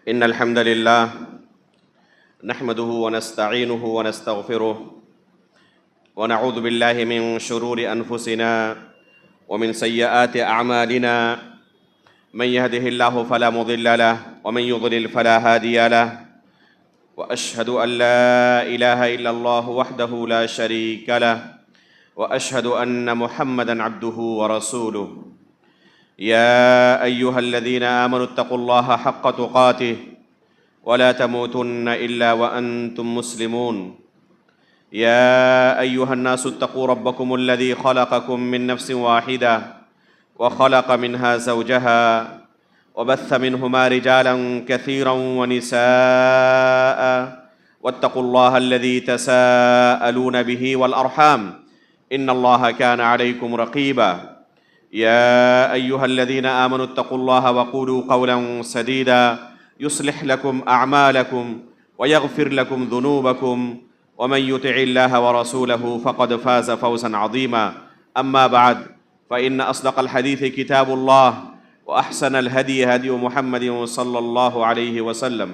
إن الحمد لله نحمده ونستعينه ونستغفره ونعوذ بالله من شرور أنفسنا ومن سيئات أعمالنا من يهده الله فلا مضل له ومن يضلل فلا هادي له وأشهد أن لا إله إلا الله وحده لا شريك له وأشهد أن محمدًا عبده ورسوله يا أيها الذين آمنوا اتقوا الله حق تقاته ولا تموتن إلا وأنتم مسلمون يا أيها الناس اتقوا ربكم الذي خلقكم من نفس واحدة وخلق منها زوجها وبث منهما رجالا كثيرا ونساء واتقوا الله الذي تساءلون به والأرحام إن الله كان عليكم رقيبا يا أيها الذين آمنوا اتقوا الله وقولوا قولا سديدا يصلح لكم أعمالكم ويغفر لكم ذنوبكم ومن يطع الله ورسوله فقد فاز فوزا عظيما أما بعد فإن أصدق الحديث كتاب الله وأحسن الهدي هدي محمد صلى الله عليه وسلم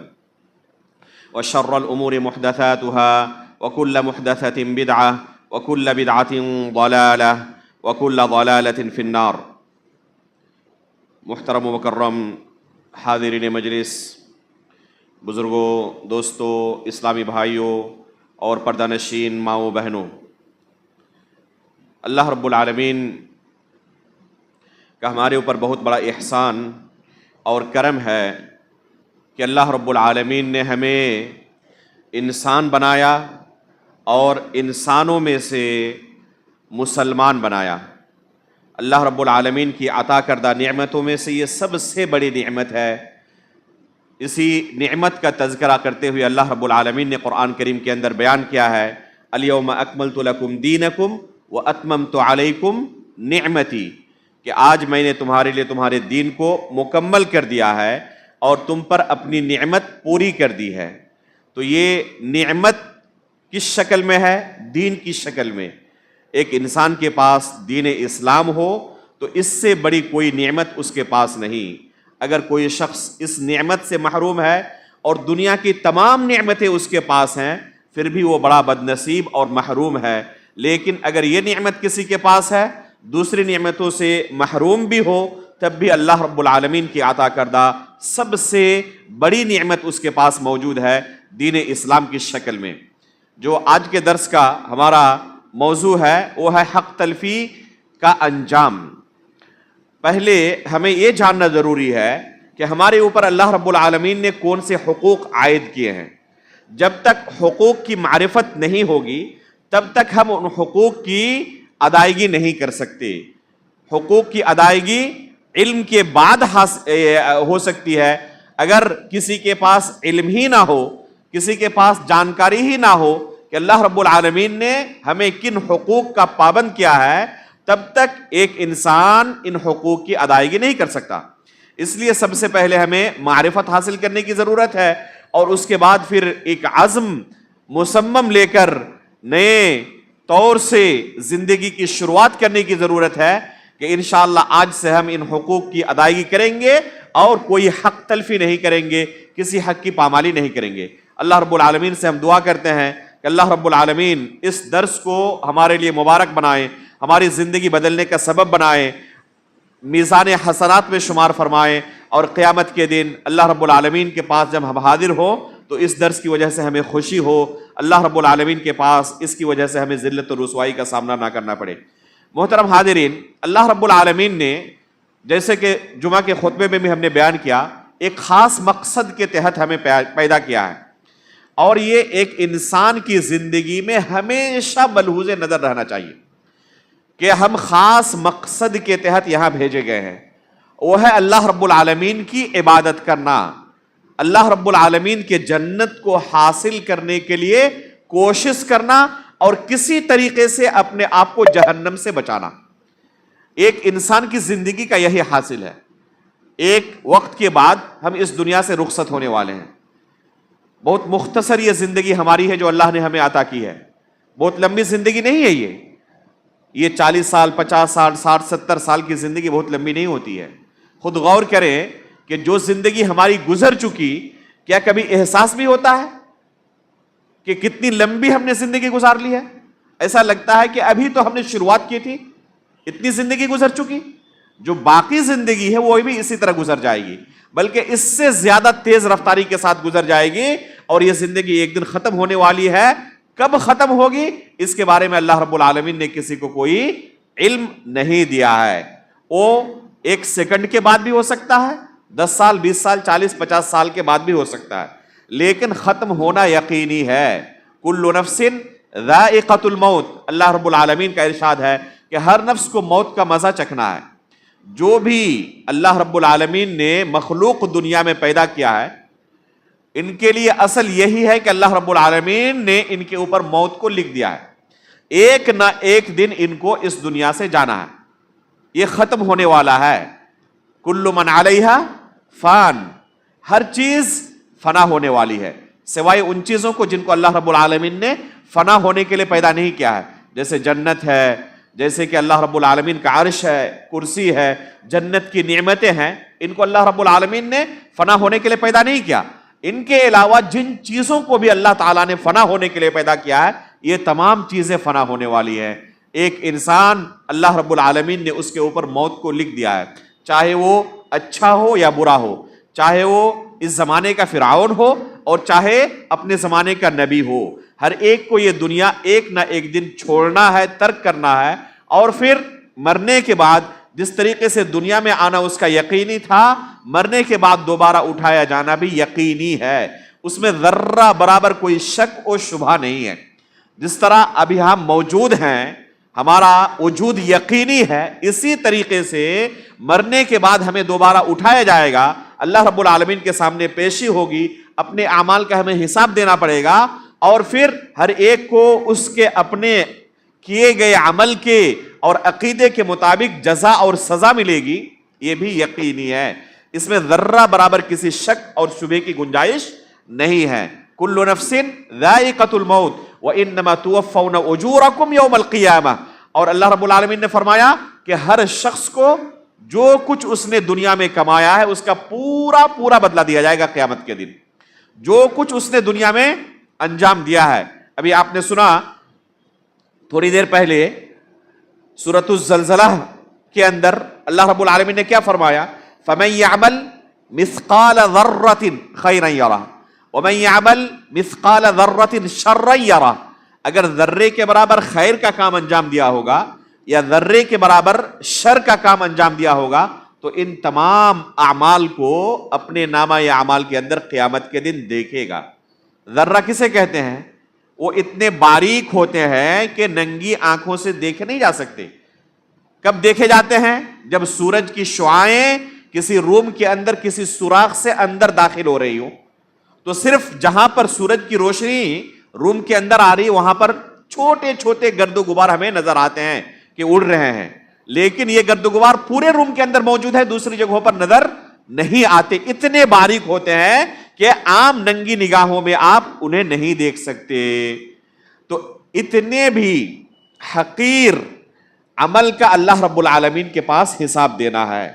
وشر الأمور محدثاتها وكل محدثة بدعة وكل بدعة ضلالة وكل ضلالة في النار۔ محترم و مکرم حاضرین مجلس، بزرگوں، دوستوں، اسلامی بھائیوں اور پردہ نشین ماؤں بہنوں، اللہ رب العالمین کا ہمارے اوپر بہت بڑا احسان اور کرم ہے کہ اللہ رب العالمین نے ہمیں انسان بنایا اور انسانوں میں سے مسلمان بنایا۔ اللہ رب العالمین کی عطا کردہ نعمتوں میں سے یہ سب سے بڑی نعمت ہے۔ اسی نعمت کا تذکرہ کرتے ہوئے اللہ رب العالمین نے قرآن کریم کے اندر بیان کیا ہے، الیوم اکملت لکم دینکم واتممت علیکم نعمتی، کہ آج میں نے تمہارے لیے تمہارے دین کو مکمل کر دیا ہے اور تم پر اپنی نعمت پوری کر دی ہے۔ تو یہ نعمت کس شکل میں ہے؟ دین کی شکل میں۔ ایک انسان کے پاس دین اسلام ہو تو اس سے بڑی کوئی نعمت اس کے پاس نہیں۔ اگر کوئی شخص اس نعمت سے محروم ہے اور دنیا کی تمام نعمتیں اس کے پاس ہیں، پھر بھی وہ بڑا بد نصیب اور محروم ہے۔ لیکن اگر یہ نعمت کسی کے پاس ہے، دوسری نعمتوں سے محروم بھی ہو، تب بھی اللہ رب العالمین کی عطا کردہ سب سے بڑی نعمت اس کے پاس موجود ہے، دین اسلام کی شکل میں۔ جو آج کے درس کا ہمارا موضوع ہے وہ ہے حق تلفی کا انجام۔ پہلے ہمیں یہ جاننا ضروری ہے کہ ہمارے اوپر اللہ رب العالمین نے کون سے حقوق عائد کیے ہیں۔ جب تک حقوق کی معرفت نہیں ہوگی تب تک ہم ان حقوق کی ادائیگی نہیں کر سکتے۔ حقوق کی ادائیگی علم کے بعد ہو سکتی ہے۔ اگر کسی کے پاس علم ہی نہ ہو، کسی کے پاس جانکاری ہی نہ ہو کہ اللہ رب العالمین نے ہمیں کن حقوق کا پابند کیا ہے، تب تک ایک انسان ان حقوق کی ادائیگی نہیں کر سکتا۔ اس لیے سب سے پہلے ہمیں معرفت حاصل کرنے کی ضرورت ہے، اور اس کے بعد پھر ایک عزم مصمم لے کر نئے طور سے زندگی کی شروعات کرنے کی ضرورت ہے کہ انشاءاللہ آج سے ہم ان حقوق کی ادائیگی کریں گے اور کوئی حق تلفی نہیں کریں گے، کسی حق کی پامالی نہیں کریں گے۔ اللہ رب العالمین سے ہم دعا کرتے ہیں کہ اللہ رب العالمین اس درس کو ہمارے لیے مبارک بنائیں، ہماری زندگی بدلنے کا سبب بنائیں، میزان حسنات میں شمار فرمائیں، اور قیامت کے دن اللہ رب العالمین کے پاس جب ہم حاضر ہوں تو اس درس کی وجہ سے ہمیں خوشی ہو، اللہ رب العالمین کے پاس اس کی وجہ سے ہمیں ذلت و رسوائی کا سامنا نہ کرنا پڑے۔ محترم حاضرین، اللہ رب العالمین نے جیسے کہ جمعہ کے خطبے میں بھی ہم نے بیان کیا، ایک خاص مقصد کے تحت ہمیں پیدا کیا ہے، اور یہ ایک انسان کی زندگی میں ہمیشہ ملحوظ نظر رہنا چاہیے کہ ہم خاص مقصد کے تحت یہاں بھیجے گئے ہیں۔ وہ ہے اللہ رب العالمین کی عبادت کرنا، اللہ رب العالمین کے جنت کو حاصل کرنے کے لیے کوشش کرنا، اور کسی طریقے سے اپنے آپ کو جہنم سے بچانا۔ ایک انسان کی زندگی کا یہی حاصل ہے۔ ایک وقت کے بعد ہم اس دنیا سے رخصت ہونے والے ہیں۔ بہت مختصر یہ زندگی ہماری ہے جو اللہ نے ہمیں عطا کی ہے، بہت لمبی زندگی نہیں ہے یہ 40 سال 50 سال 60 70 سال کی زندگی بہت لمبی نہیں ہوتی ہے۔ خود غور کریں کہ جو زندگی ہماری گزر چکی کیا کبھی احساس بھی ہوتا ہے کہ کتنی لمبی ہم نے زندگی گزار لی ہے؟ ایسا لگتا ہے کہ ابھی تو ہم نے شروعات کی تھی، اتنی زندگی گزر چکی. جو باقی زندگی ہے وہ بھی اسی طرح گزر جائے گی، بلکہ اس سے زیادہ تیز رفتاری کے ساتھ گزر جائے گی، اور یہ زندگی ایک دن ختم ہونے والی ہے. کب ختم ہوگی اس کے بارے میں اللہ رب العالمین نے کسی کو کوئی علم نہیں دیا ہے. وہ 1 سیکنڈ کے بعد بھی ہو سکتا ہے، 10 سال 20 سال 40 50 سال کے بعد بھی ہو سکتا ہے، لیکن ختم ہونا یقینی ہے. کل نفس ذائقۃ الموت، اللہ رب العالمین کا ارشاد ہے کہ ہر نفس کو موت کا مزہ چکھنا ہے. جو بھی اللہ رب العالمین نے مخلوق دنیا میں پیدا کیا ہے، ان کے لیے اصل یہی ہے کہ اللہ رب العالمین نے ان کے اوپر موت کو لکھ دیا ہے. ایک نہ ایک دن ان کو اس دنیا سے جانا ہے، یہ ختم ہونے والا ہے. کل من علیہا فان، ہر چیز فنا ہونے والی ہے سوائے ان چیزوں کو جن کو اللہ رب العالمین نے فنا ہونے کے لیے پیدا نہیں کیا ہے. جیسے جنت ہے، جیسے کہ اللہ رب العالمین کا عرش ہے، کرسی ہے، جنت کی نعمتیں ہیں، ان کو اللہ رب العالمین نے فنا ہونے کے لیے پیدا نہیں کیا. ان کے علاوہ جن چیزوں کو بھی اللہ تعالیٰ نے فنا ہونے کے لیے پیدا کیا ہے، یہ تمام چیزیں فنا ہونے والی ہیں. ایک انسان اللہ رب العالمین نے اس کے اوپر موت کو لکھ دیا ہے، چاہے وہ اچھا ہو یا برا ہو، چاہے وہ اس زمانے کا فرعون ہو اور چاہے اپنے زمانے کا نبی ہو. ہر ایک کو یہ دنیا ایک نہ ایک دن چھوڑنا ہے، ترک کرنا ہے، اور پھر مرنے کے بعد جس طریقے سے دنیا میں آنا اس کا یقینی تھا، مرنے کے بعد دوبارہ اٹھایا جانا بھی یقینی ہے. اس میں ذرہ برابر کوئی شک و شبہ نہیں ہے. جس طرح ابھی ہم موجود ہیں، ہمارا وجود یقینی ہے، اسی طریقے سے مرنے کے بعد ہمیں دوبارہ اٹھایا جائے گا، اللہ رب العالمین کے سامنے پیشی ہوگی، اپنے اعمال کا ہمیں حساب دینا پڑے گا، اور پھر ہر ایک کو اس کے اپنے کیے گئے عمل کے اور عقیدے کے مطابق جزا اور سزا ملے گی. یہ بھی یقینی ہے، اس میں ذرہ برابر کسی شک اور شبہے کی گنجائش نہیں ہے. کل نفس ذائقۃ الموت وانما توفون اجورکم یوم القیامہ. اور اللہ رب العالمین نے فرمایا کہ ہر شخص کو جو کچھ اس نے دنیا میں کمایا ہے اس کا پورا پورا بدلہ دیا جائے گا قیامت کے دن. جو کچھ اس نے دنیا میں انجام دیا ہے. ابھی آپ نے سنا تھوڑی دیر پہلے سورۃ الزلزلہ کے اندر اللہ رب العالمین نے کیا فرمایا؟ فَمَن يَعْمَلْ مِثْقَالَ ذَرَّةٍ خَيْرًا يَرَهُ وَمَن يَعْمَلْ مِثْقَالَ ذَرَّةٍ شَرًّا يَرَهُ. اگر ذرے کے برابر خیر کا کام انجام دیا ہوگا یا ذرے کے برابر شر کا کام انجام دیا ہوگا تو ان تمام اعمال کو اپنے نامہ اعمال کے اندر قیامت کے دن دیکھے گا. ذرہ کسے کہتے ہیں؟ وہ اتنے باریک ہوتے ہیں کہ ننگی آنکھوں سے دیکھے نہیں جا سکتے. کب دیکھے جاتے ہیں؟ جب سورج کی شعاعیں کسی روم کے اندر کسی سوراخ سے اندر داخل ہو رہی ہو، تو صرف جہاں پر سورج کی روشنی روم کے اندر آ رہی، وہاں پر چھوٹے چھوٹے گرد و غبار ہمیں نظر آتے ہیں کہ اڑ رہے ہیں، لیکن یہ گرد و غبار پورے روم کے اندر موجود ہے، دوسری جگہوں پر نظر نہیں آتے. اتنے باریک ہوتے ہیں کہ عام ننگی نگاہوں میں آپ انہیں نہیں دیکھ سکتے. تو اتنے بھی حقیر عمل کا اللہ رب العالمین کے پاس حساب دینا ہے.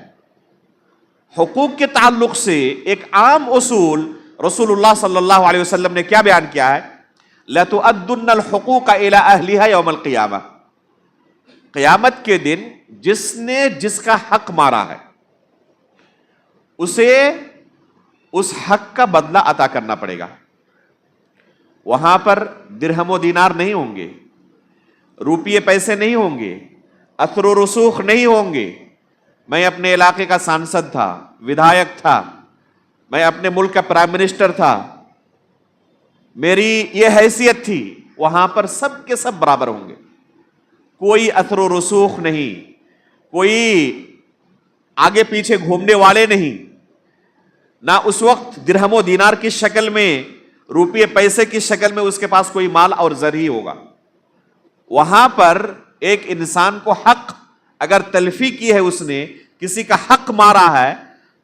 حقوق کے تعلق سے ایک عام اصول رسول اللہ صلی اللہ علیہ وسلم نے کیا بیان کیا ہے؟ لَتُؤَدُّنَّ الْحُقُوقَ إِلَىٰ أَهْلِهَا يَوْمَ الْقِيَامَةِ. قیامت کے دن جس نے جس کا حق مارا ہے اسے اس حق کا بدلہ عطا کرنا پڑے گا. وہاں پر درہم و دینار نہیں ہوں گے، روپیے پیسے نہیں ہوں گے، اثر و رسوخ نہیں ہوں گے. میں اپنے علاقے کا سانسد تھا، ودھایک تھا، میں اپنے ملک کا پرائم منسٹر تھا، میری یہ حیثیت تھی. وہاں پر سب کے سب برابر ہوں گے، کوئی اثر و رسوخ نہیں، کوئی آگے پیچھے گھومنے والے نہیں. نہ اس وقت درہم و دینار کی شکل میں، روپیے پیسے کی شکل میں اس کے پاس کوئی مال اور زر ہی ہوگا. وہاں پر ایک انسان کو حق اگر تلفی کی ہے، اس نے کسی کا حق مارا ہے،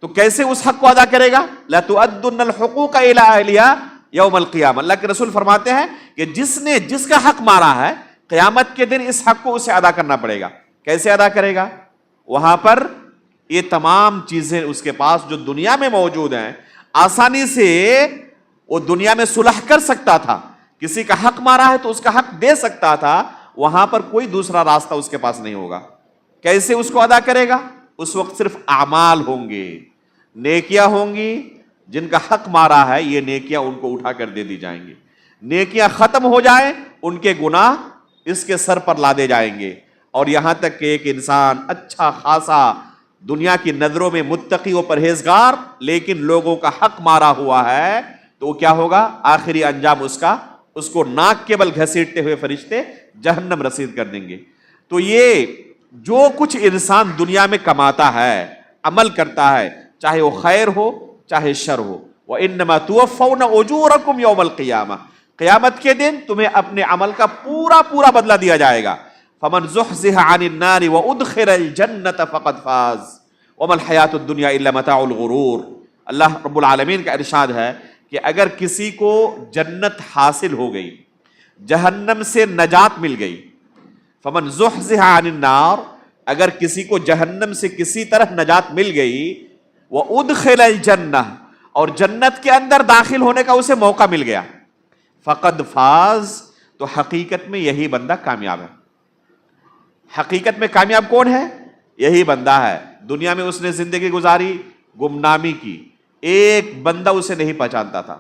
تو کیسے اس حق کو ادا کرے گا؟ لَتُؤَدُّنَّ الْحُقُوقَ إِلَىٰ أَهْلِهَا يَوْمَ الْقِيَامَةِ. اللہ کے رسول فرماتے ہیں کہ جس نے جس کا حق مارا ہے قیامت کے دن اس حق کو اسے ادا کرنا پڑے گا. کیسے ادا کرے گا؟ وہاں پر یہ تمام چیزیں اس کے پاس جو دنیا میں موجود ہیں، آسانی سے وہ دنیا میں صلح کر سکتا تھا، کسی کا حق مارا ہے تو اس کا حق دے سکتا تھا، وہاں پر کوئی دوسرا راستہ اس کے پاس نہیں ہوگا۔ کیسے اس کو ادا کرے گا؟ اس وقت صرف اعمال ہوں گے، نیکیاں ہوں گی، جن کا حق مارا ہے یہ نیکیاں ان کو اٹھا کر دے دی جائیں گی، نیکیاں ختم ہو جائیں ان کے گناہ اس کے سر پر لادے جائیں گے، اور یہاں تک کہ ایک انسان اچھا خاصا دنیا کی نظروں میں متقی و پرہیزگار، لیکن لوگوں کا حق مارا ہوا ہے تو وہ کیا ہوگا؟ آخری انجام اس کو ناک کے بل گھسیٹتے ہوئے فرشتے جہنم رسید کر دیں گے۔ تو یہ جو کچھ انسان دنیا میں کماتا ہے، عمل کرتا ہے، چاہے وہ خیر ہو چاہے شر ہو، وَإِنَّمَا تُوَفَّوْنَ أُجُورَكُمْ يَوْمَ الْقِيَامَةِ، قیامت کے دن تمہیں اپنے عمل کا پورا بدلہ دیا جائے گا۔ فَمَنْ زُحْزِحَ عَنِ النَّارِ وَأُدْخِلَ الْجَنَّةَ فَقَدْ فَازَ وَمَا الْحَيَاةُ الدُّنْيَا إِلَّا مَتَاعُ الْغُرُورِ۔ اللہ رب العالمین کا ارشاد ہے کہ اگر کسی کو جنت حاصل ہو گئی، جہنم سے نجات مل گئی، فمن زحزح عن النار، اگر کسی کو جہنم سے کسی طرح نجات مل گئی، وادخل الجنہ، اور جنت کے اندر داخل ہونے کا اسے موقع مل گیا، فقد فاز، تو حقیقت میں یہی بندہ کامیاب ہے۔ حقیقت میں کامیاب کون ہے؟ یہی بندہ ہے۔ دنیا میں اس نے زندگی گزاری، گمنامی کی، ایک بندہ اسے نہیں پہچانتا تھا،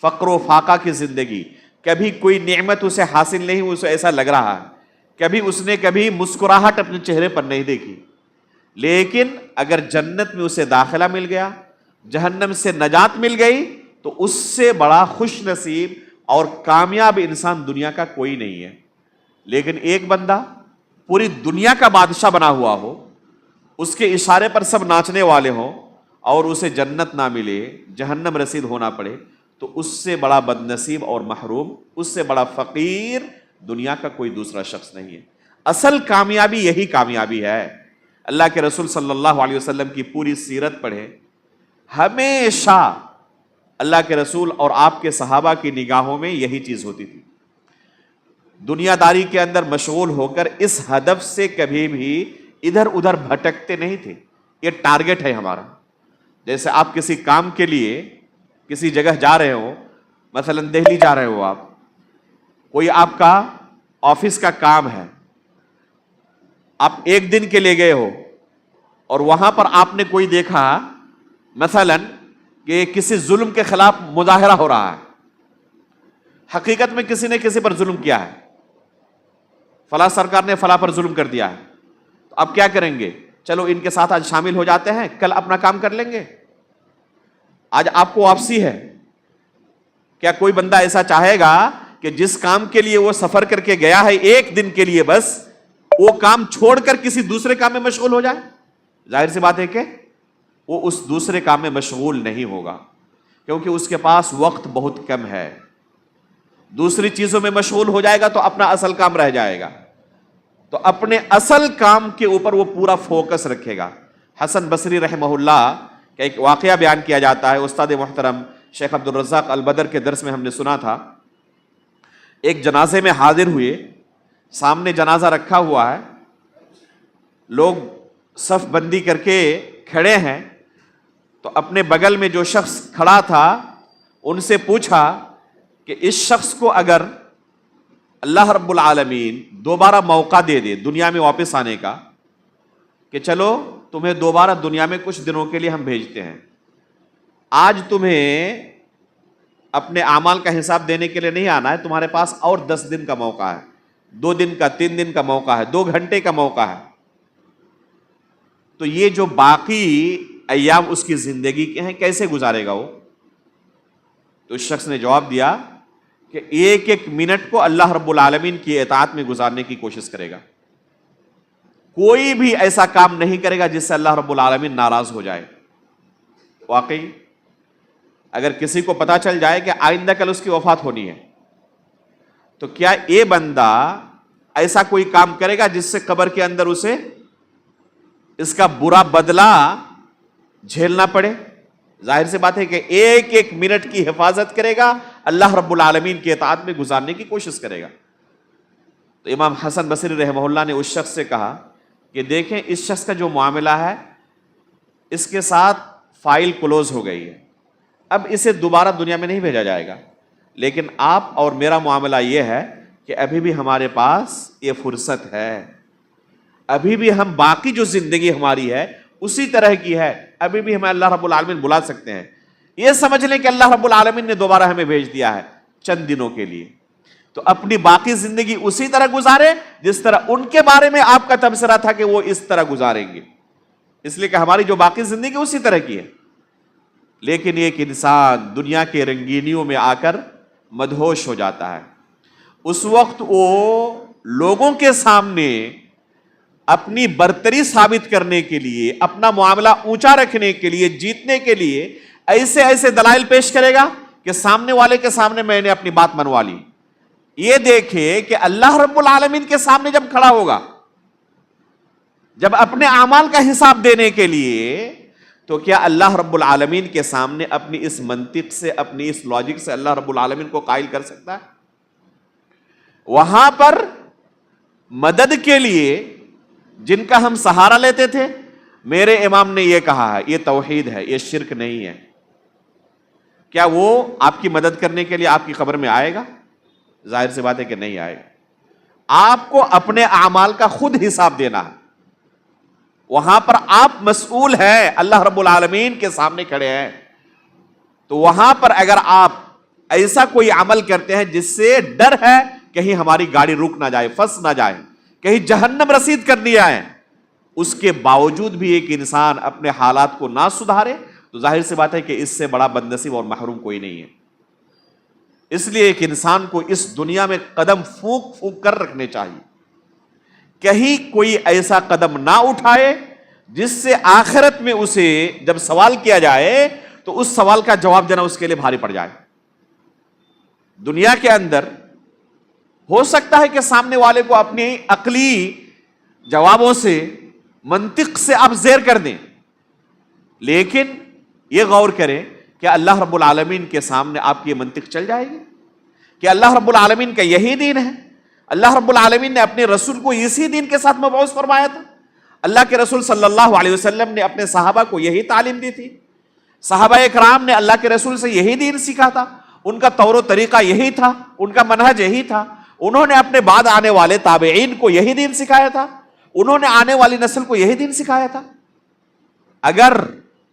فقر و فاقہ کی زندگی، کبھی کوئی نعمت اسے حاصل نہیں ہوئی، اسے ایسا لگ رہا ہے، کبھی اس نے کبھی مسکراہٹ اپنے چہرے پر نہیں دیکھی۔ لیکن اگر جنت میں اسے داخلہ مل گیا، جہنم سے نجات مل گئی، تو اس سے بڑا خوش نصیب اور کامیاب انسان دنیا کا کوئی نہیں ہے۔ لیکن ایک بندہ پوری دنیا کا بادشاہ بنا ہوا ہو، اس کے اشارے پر سب ناچنے والے ہوں، اور اسے جنت نہ ملے، جہنم رسید ہونا پڑے، تو اس سے بڑا بد نصیب اور محروم، اس سے بڑا فقیر دنیا کا کوئی دوسرا شخص نہیں ہے۔ اصل کامیابی یہی کامیابی ہے۔ اللہ کے رسول صلی اللہ علیہ وسلم کی پوری سیرت پڑھیں، ہمیشہ اللہ کے رسول اور آپ کے صحابہ کی نگاہوں میں یہی چیز ہوتی تھی، دنیا داری کے اندر مشغول ہو کر اس ہدف سے کبھی بھی ادھر ادھر بھٹکتے نہیں تھے۔ یہ ٹارگٹ ہے ہمارا۔ جیسے آپ کسی کام کے لیے کسی جگہ جا رہے ہو، مثلا دہلی جا رہے ہو، آپ کوئی آپ کا آفس کا کام ہے، آپ ایک دن کے لیے گئے ہو، اور وہاں پر آپ نے کوئی دیکھا مثلا کہ کسی ظلم کے خلاف مظاہرہ ہو رہا ہے، حقیقت میں کسی نے کسی پر ظلم کیا ہے، فلاں سرکار نے فلاں پر ظلم کر دیا ہے، تو آپ کیا کریں گے؟ چلو ان کے ساتھ آج شامل ہو جاتے ہیں، کل اپنا کام کر لیں گے۔ آج آپ کو واپسی ہے، کیا کوئی بندہ ایسا چاہے گا کہ جس کام کے لیے وہ سفر کر کے گیا ہے ایک دن کے لیے، بس وہ کام چھوڑ کر کسی دوسرے کام میں مشغول ہو جائے؟ ظاہر سی بات ہے کہ وہ اس دوسرے کام میں مشغول نہیں ہوگا، کیونکہ اس کے پاس وقت بہت کم ہے۔ دوسری چیزوں میں مشغول ہو جائے گا تو اپنا اصل کام رہ جائے گا، تو اپنے اصل کام کے اوپر وہ پورا فوکس رکھے گا۔ حسن بصری رحمہ اللہ کا ایک واقعہ بیان کیا جاتا ہے، استاد محترم شیخ عبد الرزاق البدر کے درس میں ہم نے سنا تھا۔ ایک جنازے میں حاضر ہوئے، سامنے جنازہ رکھا ہوا ہے، لوگ صف بندی کر کے کھڑے ہیں، تو اپنے بغل میں جو شخص کھڑا تھا ان سے پوچھا کہ اس شخص کو اگر اللہ رب العالمین دوبارہ موقع دے دے دنیا میں واپس آنے کا، کہ چلو تمہیں دوبارہ دنیا میں کچھ دنوں کے لیے ہم بھیجتے ہیں، آج تمہیں اپنے اعمال کا حساب دینے کے لیے نہیں آنا ہے، تمہارے پاس اور 10 دن کا موقع ہے، 2 دن کا، 3 دن کا موقع ہے، 2 گھنٹے کا موقع ہے، تو یہ جو باقی ایام اس کی زندگی کے ہیں کیسے گزارے گا وہ؟ تو اس شخص نے جواب دیا کہ ایک ایک منٹ کو اللہ رب العالمین کی اطاعت میں گزارنے کی کوشش کرے گا، کوئی بھی ایسا کام نہیں کرے گا جس سے اللہ رب العالمین ناراض ہو جائے۔ واقعی اگر کسی کو پتا چل جائے کہ آئندہ کل اس کی وفات ہونی ہے، تو کیا یہ بندہ ایسا کوئی کام کرے گا جس سے قبر کے اندر اسے اس کا برا بدلہ جھیلنا پڑے؟ ظاہر سی بات ہے کہ ایک ایک منٹ کی حفاظت کرے گا، اللہ رب العالمین کی اطاعت میں گزارنے کی کوشش کرے گا۔ تو امام حسن بصری رحمہ اللہ نے اس شخص سے کہا کہ دیکھیں اس شخص کا جو معاملہ ہے، اس کے ساتھ فائل کلوز ہو گئی ہے، اب اسے دوبارہ دنیا میں نہیں بھیجا جائے گا، لیکن آپ اور میرا معاملہ یہ ہے کہ ابھی بھی ہمارے پاس یہ فرصت ہے، ابھی بھی ہم باقی جو زندگی ہماری ہے اسی طرح کی ہے، ابھی بھی ہمیں اللہ رب العالمین بلا سکتے ہیں۔ یہ سمجھ لیں کہ اللہ رب العالمین نے دوبارہ ہمیں بھیج دیا ہے چند دنوں کے لیے، تو اپنی باقی زندگی اسی طرح گزارے جس طرح ان کے بارے میں آپ کا تبصرہ تھا کہ وہ اس طرح گزاریں گے، اس لیے کہ ہماری جو باقی زندگی اسی طرح کی ہے۔ لیکن ایک انسان دنیا کے رنگینیوں میں آ کر مدہوش ہو جاتا ہے، اس وقت وہ لوگوں کے سامنے اپنی برتری ثابت کرنے کے لیے، اپنا معاملہ اونچا رکھنے کے لیے، جیتنے کے لیے ایسے ایسے دلائل پیش کرے گا کہ سامنے والے کے سامنے میں نے اپنی بات منوا لی۔ یہ دیکھے کہ اللہ رب العالمین کے سامنے جب کھڑا ہوگا، جب اپنے اعمال کا حساب دینے کے لیے، تو کیا اللہ رب العالمین کے سامنے اپنی اس منطق سے، اپنی اس لاجک سے اللہ رب العالمین کو قائل کر سکتا ہے؟ وہاں پر مدد کے لیے جن کا ہم سہارا لیتے تھے، میرے امام نے یہ کہا ہے یہ توحید ہے، یہ شرک نہیں ہے، کیا وہ آپ کی مدد کرنے کے لیے آپ کی قبر میں آئے گا؟ ظاہر سی بات ہے کہ نہیں آئے گا۔ آپ کو اپنے اعمال کا خود حساب دینا ہے، وہاں پر آپ مسئول ہیں، اللہ رب العالمین کے سامنے کھڑے ہیں، تو وہاں پر اگر آپ ایسا کوئی عمل کرتے ہیں جس سے ڈر ہے کہیں ہماری گاڑی رک نہ جائے، پھنس نہ جائے، کہیں جہنم رسید کر دیا ہے، اس کے باوجود بھی ایک انسان اپنے حالات کو نہ سدھارے، تو ظاہر سی بات ہے کہ اس سے بڑا بدنصیب اور محروم کوئی نہیں ہے۔ اس لیے ایک انسان کو اس دنیا میں قدم پھونک پھونک کر رکھنے چاہیے، کہیں کوئی ایسا قدم نہ اٹھائے جس سے آخرت میں اسے جب سوال کیا جائے تو اس سوال کا جواب دینا اس کے لیے بھاری پڑ جائے۔ دنیا کے اندر ہو سکتا ہے کہ سامنے والے کو اپنی عقلی جوابوں سے، منطق سے آپ زیر کر دیں، لیکن یہ غور کریں کہ اللہ رب العالمین کے سامنے آپ کی یہ منطق چل جائے گی کہ اللہ رب العالمین کا یہی دین ہے؟ اللہ رب العالمین نے اپنے رسول کو اسی دین کے ساتھ مبعوث فرمایا تھا، اللہ کے رسول صلی اللہ علیہ وسلم نے اپنے صحابہ کو یہی تعلیم دی تھی، صحابہ اکرام نے اللہ کے رسول سے یہی دین سیکھا تھا، ان کا طور و طریقہ یہی تھا، ان کا منہج یہی تھا، انہوں نے اپنے بعد آنے والے تابعین کو یہی دین سکھایا تھا، انہوں نے آنے والی نسل کو یہی دین سکھایا تھا۔ اگر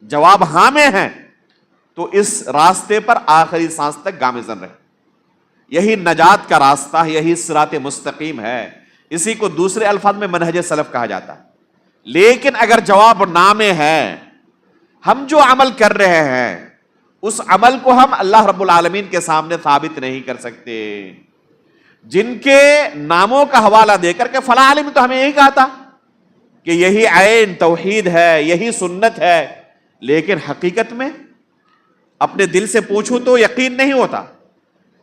جواب ہاں میں ہے تو اس راستے پر آخری سانس تک گامزن رہے، یہی نجات کا راستہ، یہی صراط مستقیم ہے، اسی کو دوسرے الفاظ میں منہج سلف کہا جاتا ہے۔ لیکن اگر جواب نہ میں ہے، ہم جو عمل کر رہے ہیں اس عمل کو ہم اللہ رب العالمین کے سامنے ثابت نہیں کر سکتے، جن کے ناموں کا حوالہ دے کر کہ فلاں عالم تو ہمیں یہی کہا تھا کہ یہی عین توحید ہے، یہی سنت ہے، لیکن حقیقت میں اپنے دل سے پوچھوں تو یقین نہیں ہوتا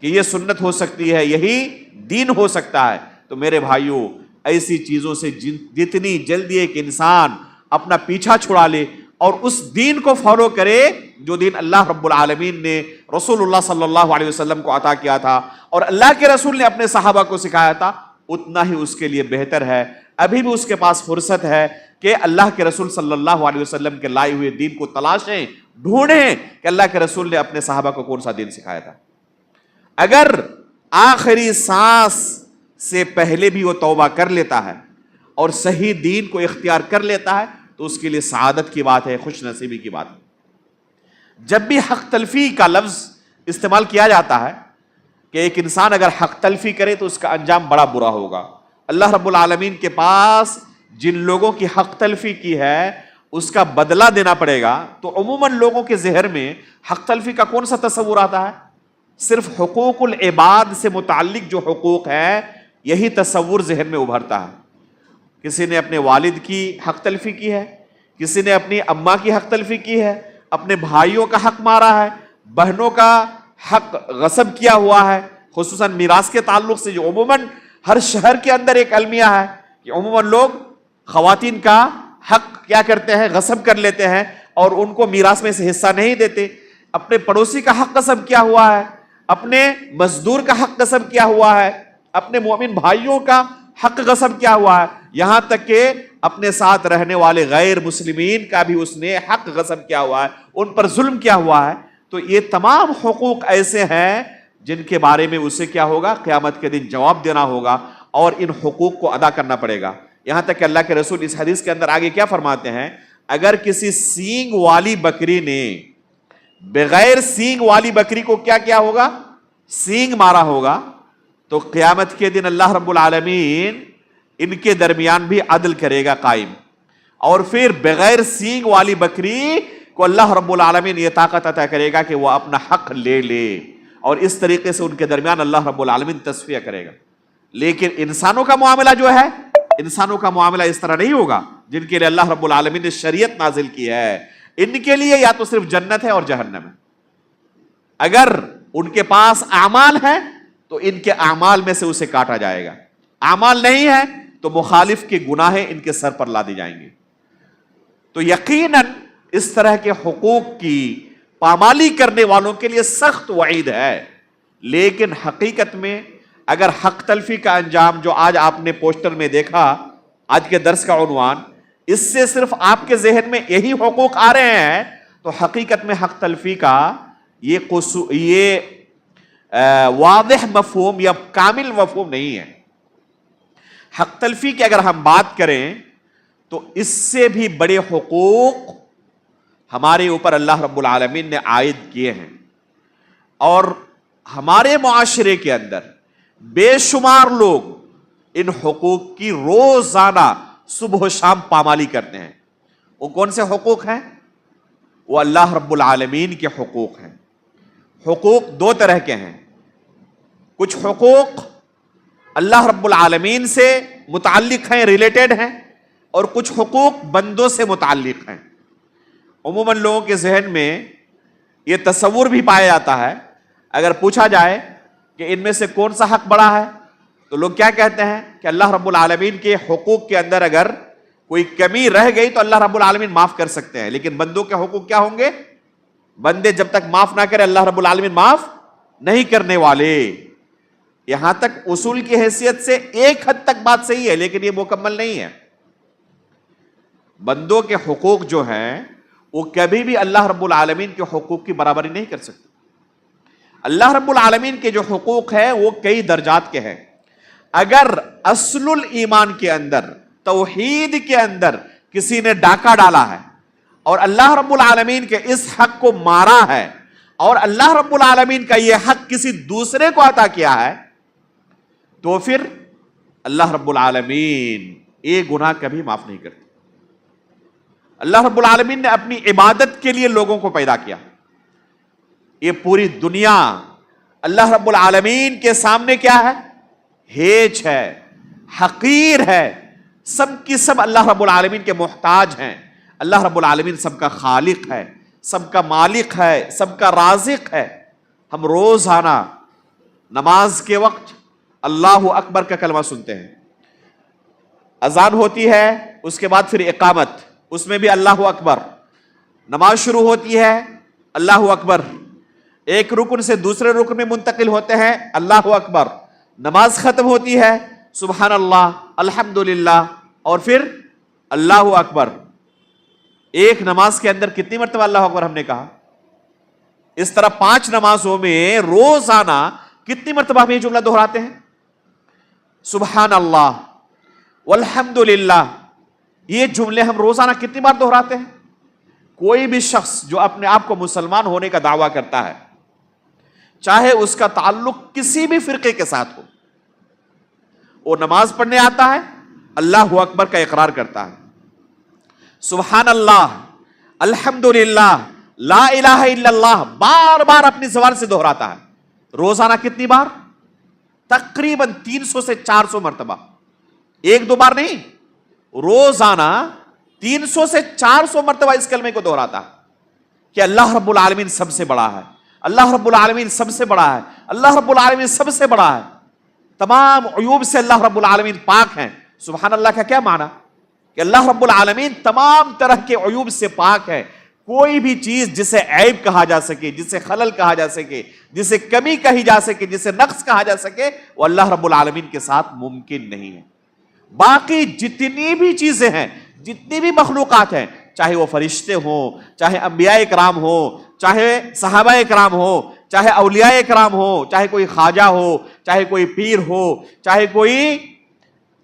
کہ یہ سنت ہو سکتی ہے، یہی دین ہو سکتا ہے۔ تو میرے بھائیوں، ایسی چیزوں سے جتنی جلدی ایک انسان اپنا پیچھا چھڑا لے اور اس دین کو فالو کرے جو دین اللہ رب العالمین نے رسول اللہ صلی اللہ علیہ وسلم کو عطا کیا تھا اور اللہ کے رسول نے اپنے صحابہ کو سکھایا تھا، اتنا ہی اس کے لیے بہتر ہے۔ ابھی بھی اس کے پاس فرصت ہے کہ اللہ کے رسول صلی اللہ علیہ وسلم کے لائے ہوئے دین کو تلاشیں، ڈھونڈیں کہ اللہ کے رسول نے اپنے صحابہ کو کون سا دین سکھایا تھا۔ اگر آخری سانس سے پہلے بھی وہ توبہ کر لیتا ہے اور صحیح دین کو اختیار کر لیتا ہے تو اس کے لیے سعادت کی بات ہے، خوش نصیبی کی بات ہے۔ جب بھی حق تلفی کا لفظ استعمال کیا جاتا ہے کہ ایک انسان اگر حق تلفی کرے تو اس کا انجام بڑا برا ہوگا، اللہ رب العالمین کے پاس جن لوگوں کی حق تلفی کی ہے اس کا بدلہ دینا پڑے گا، تو عموماً لوگوں کے ذہن میں حق تلفی کا کون سا تصور آتا ہے؟ صرف حقوق العباد سے متعلق جو حقوق ہے یہی تصور ذہن میں ابھرتا ہے۔ کسی نے اپنے والد کی حق تلفی کی ہے، کسی نے اپنی اماں کی حق تلفی کی ہے، اپنے بھائیوں کا حق مارا ہے، بہنوں کا حق غصب کیا ہوا ہے، خصوصاً میراث کے تعلق سے جو عموماً ہر شہر کے اندر ایک المیہ ہے کہ عموماً لوگ خواتین کا حق کیا کرتے ہیں، غصب کر لیتے ہیں اور ان کو میراث میں سے حصہ نہیں دیتے۔ اپنے پڑوسی کا حق غصب کیا ہوا ہے، اپنے مزدور کا حق غصب کیا ہوا ہے، اپنے مومن بھائیوں کا حق غصب کیا ہوا ہے، یہاں تک کہ اپنے ساتھ رہنے والے غیر مسلمین کا بھی اس نے حق غصب کیا ہوا ہے، ان پر ظلم کیا ہوا ہے۔ تو یہ تمام حقوق ایسے ہیں جن کے بارے میں اسے کیا ہوگا؟ قیامت کے دن جواب دینا ہوگا اور ان حقوق کو ادا کرنا پڑے گا. یہاں تک کہ اللہ کے رسول اس حدیث کے اندر آگے کیا فرماتے ہیں؟ اگر کسی سینگ والی بکری نے بغیر سینگ والی بکری کو کیا ہوگا؟ سینگ مارا ہوگا, تو قیامت کے دن اللہ رب العالمین ان کے درمیان بھی عدل کرے گا قائم, اور پھر بغیر سینگ والی بکری کو اللہ رب العالمین یہ طاقت عطا کرے گا کہ وہ اپنا حق لے لے, اور اس طریقے سے ان کے درمیان اللہ رب العالمین تصفیہ کرے گا. لیکن انسانوں کا معاملہ جو ہے, انسانوں کا معاملہ اس طرح نہیں ہوگا. جن کے لیے اللہ رب العالمین نے شریعت نازل کی ہے, ان کے لیے یا تو صرف جنت ہے اور جہنم ہے. اگر ان کے پاس اعمال ہے تو ان کے اعمال میں سے اسے کاٹا جائے گا, اعمال نہیں ہے تو مخالف کے گناہیں ان کے سر پر لا دی جائیں گے. تو یقیناً اس طرح کے حقوق کی پامالی کرنے والوں کے لیے سخت وعید ہے. لیکن حقیقت میں اگر حق تلفی کا انجام جو آج آپ نے پوسٹر میں دیکھا, آج کے درس کا عنوان, اس سے صرف آپ کے ذہن میں یہی حقوق آ رہے ہیں, تو حقیقت میں حق تلفی کا یہ واضح مفہوم یا کامل مفہوم نہیں ہے. حق تلفی کی اگر ہم بات کریں تو اس سے بھی بڑے حقوق ہمارے اوپر اللہ رب العالمین نے عائد کیے ہیں, اور ہمارے معاشرے کے اندر بے شمار لوگ ان حقوق کی روزانہ صبح و شام پامالی کرتے ہیں. وہ کون سے حقوق ہیں؟ وہ اللہ رب العالمین کے حقوق ہیں. حقوق دو طرح کے ہیں. کچھ حقوق اللہ رب العالمین سے متعلق ہیں, ریلیٹڈ ہیں, اور کچھ حقوق بندوں سے متعلق ہیں. عموماً لوگوں کے ذہن میں یہ تصور بھی پایا جاتا ہے, اگر پوچھا جائے کہ ان میں سے کون سا حق بڑا ہے, تو لوگ کیا کہتے ہیں کہ اللہ رب العالمین کے حقوق کے اندر اگر کوئی کمی رہ گئی تو اللہ رب العالمین معاف کر سکتے ہیں, لیکن بندوں کے حقوق کیا ہوں گے؟ بندے جب تک معاف نہ کرے اللہ رب العالمین معاف نہیں کرنے والے. یہاں تک اصول کی حیثیت سے ایک حد تک بات صحیح ہے, لیکن یہ مکمل نہیں ہے. بندوں کے حقوق جو ہیں وہ کبھی بھی اللہ رب العالمین کے حقوق کی برابری نہیں کر سکتے. اللہ رب العالمین کے جو حقوق ہیں وہ کئی درجات کے ہیں. اگر اصل الایمان کے اندر, توحید کے اندر کسی نے ڈاکہ ڈالا ہے اور اللہ رب العالمین کے اس حق کو مارا ہے, اور اللہ رب العالمین کا یہ حق کسی دوسرے کو عطا کیا ہے, تو پھر اللہ رب العالمین یہ گناہ کبھی معاف نہیں کرتے. اللہ رب العالمین نے اپنی عبادت کے لیے لوگوں کو پیدا کیا. یہ پوری دنیا اللہ رب العالمین کے سامنے کیا ہے؟ ہیچ ہے, حقیر ہے. سب کی سب اللہ رب العالمین کے محتاج ہیں. اللہ رب العالمین سب کا خالق ہے, سب کا مالک ہے, سب کا رازق ہے. ہم روزانہ نماز کے وقت اللہ اکبر کا کلمہ سنتے ہیں, اذان ہوتی ہے, اس کے بعد پھر اقامت, اس میں بھی اللہ اکبر. نماز شروع ہوتی ہے, اللہ اکبر. ایک رکن سے دوسرے رکن میں منتقل ہوتے ہیں, اللہ اکبر. نماز ختم ہوتی ہے, سبحان اللہ, الحمدللہ, اور پھر اللہ اکبر. ایک نماز کے اندر کتنی مرتبہ اللہ اکبر ہم نے کہا؟ اس طرح 5 نمازوں میں روزانہ کتنی مرتبہ ہم یہ جملہ دہراتے ہیں؟ سبحان اللہ والحمدللہ. یہ جملے ہم روزانہ کتنی بار دہراتے ہیں؟ کوئی بھی شخص جو اپنے آپ کو مسلمان ہونے کا دعویٰ کرتا ہے, چاہے اس کا تعلق کسی بھی فرقے کے ساتھ ہو, وہ نماز پڑھنے آتا ہے, اللہ اکبر کا اقرار کرتا ہے, سبحان اللہ, الحمدللہ, لا الہ الا اللہ بار بار اپنی زبان سے دہراتا ہے. روزانہ کتنی بار؟ تقریباً 300 سے 400 مرتبہ. ایک دو بار نہیں, روزانہ 300 سے 400 مرتبہ اس کلمے کو دہراتا ہے کہ اللہ رب العالمین سب سے بڑا ہے, اللہ رب العالمین سب سے بڑا ہے, اللہ رب العالمین سب سے بڑا ہے, تمام عیوب سے اللہ رب العالمین پاک ہیں. سبحان اللہ کا کیا معنی؟ کہ اللہ رب العالمین تمام طرح کے عیوب سے پاک ہے. کوئی بھی چیز جسے عیب کہا جا سکے, جسے خلل کہا جا سکے, جسے کمی کہی جا سکے, جسے نقص کہا جا سکے, وہ اللہ رب العالمین کے ساتھ ممکن نہیں ہے. باقی جتنی بھی چیزیں ہیں, جتنی بھی مخلوقات ہیں, چاہے وہ فرشتے ہوں، چاہے انبیاء کرام ہوں، چاہے صحابہ کرام ہوں، چاہے اولیاء کرام ہوں، چاہے کوئی خواجہ ہو، چاہے کوئی پیر ہو، چاہے کوئی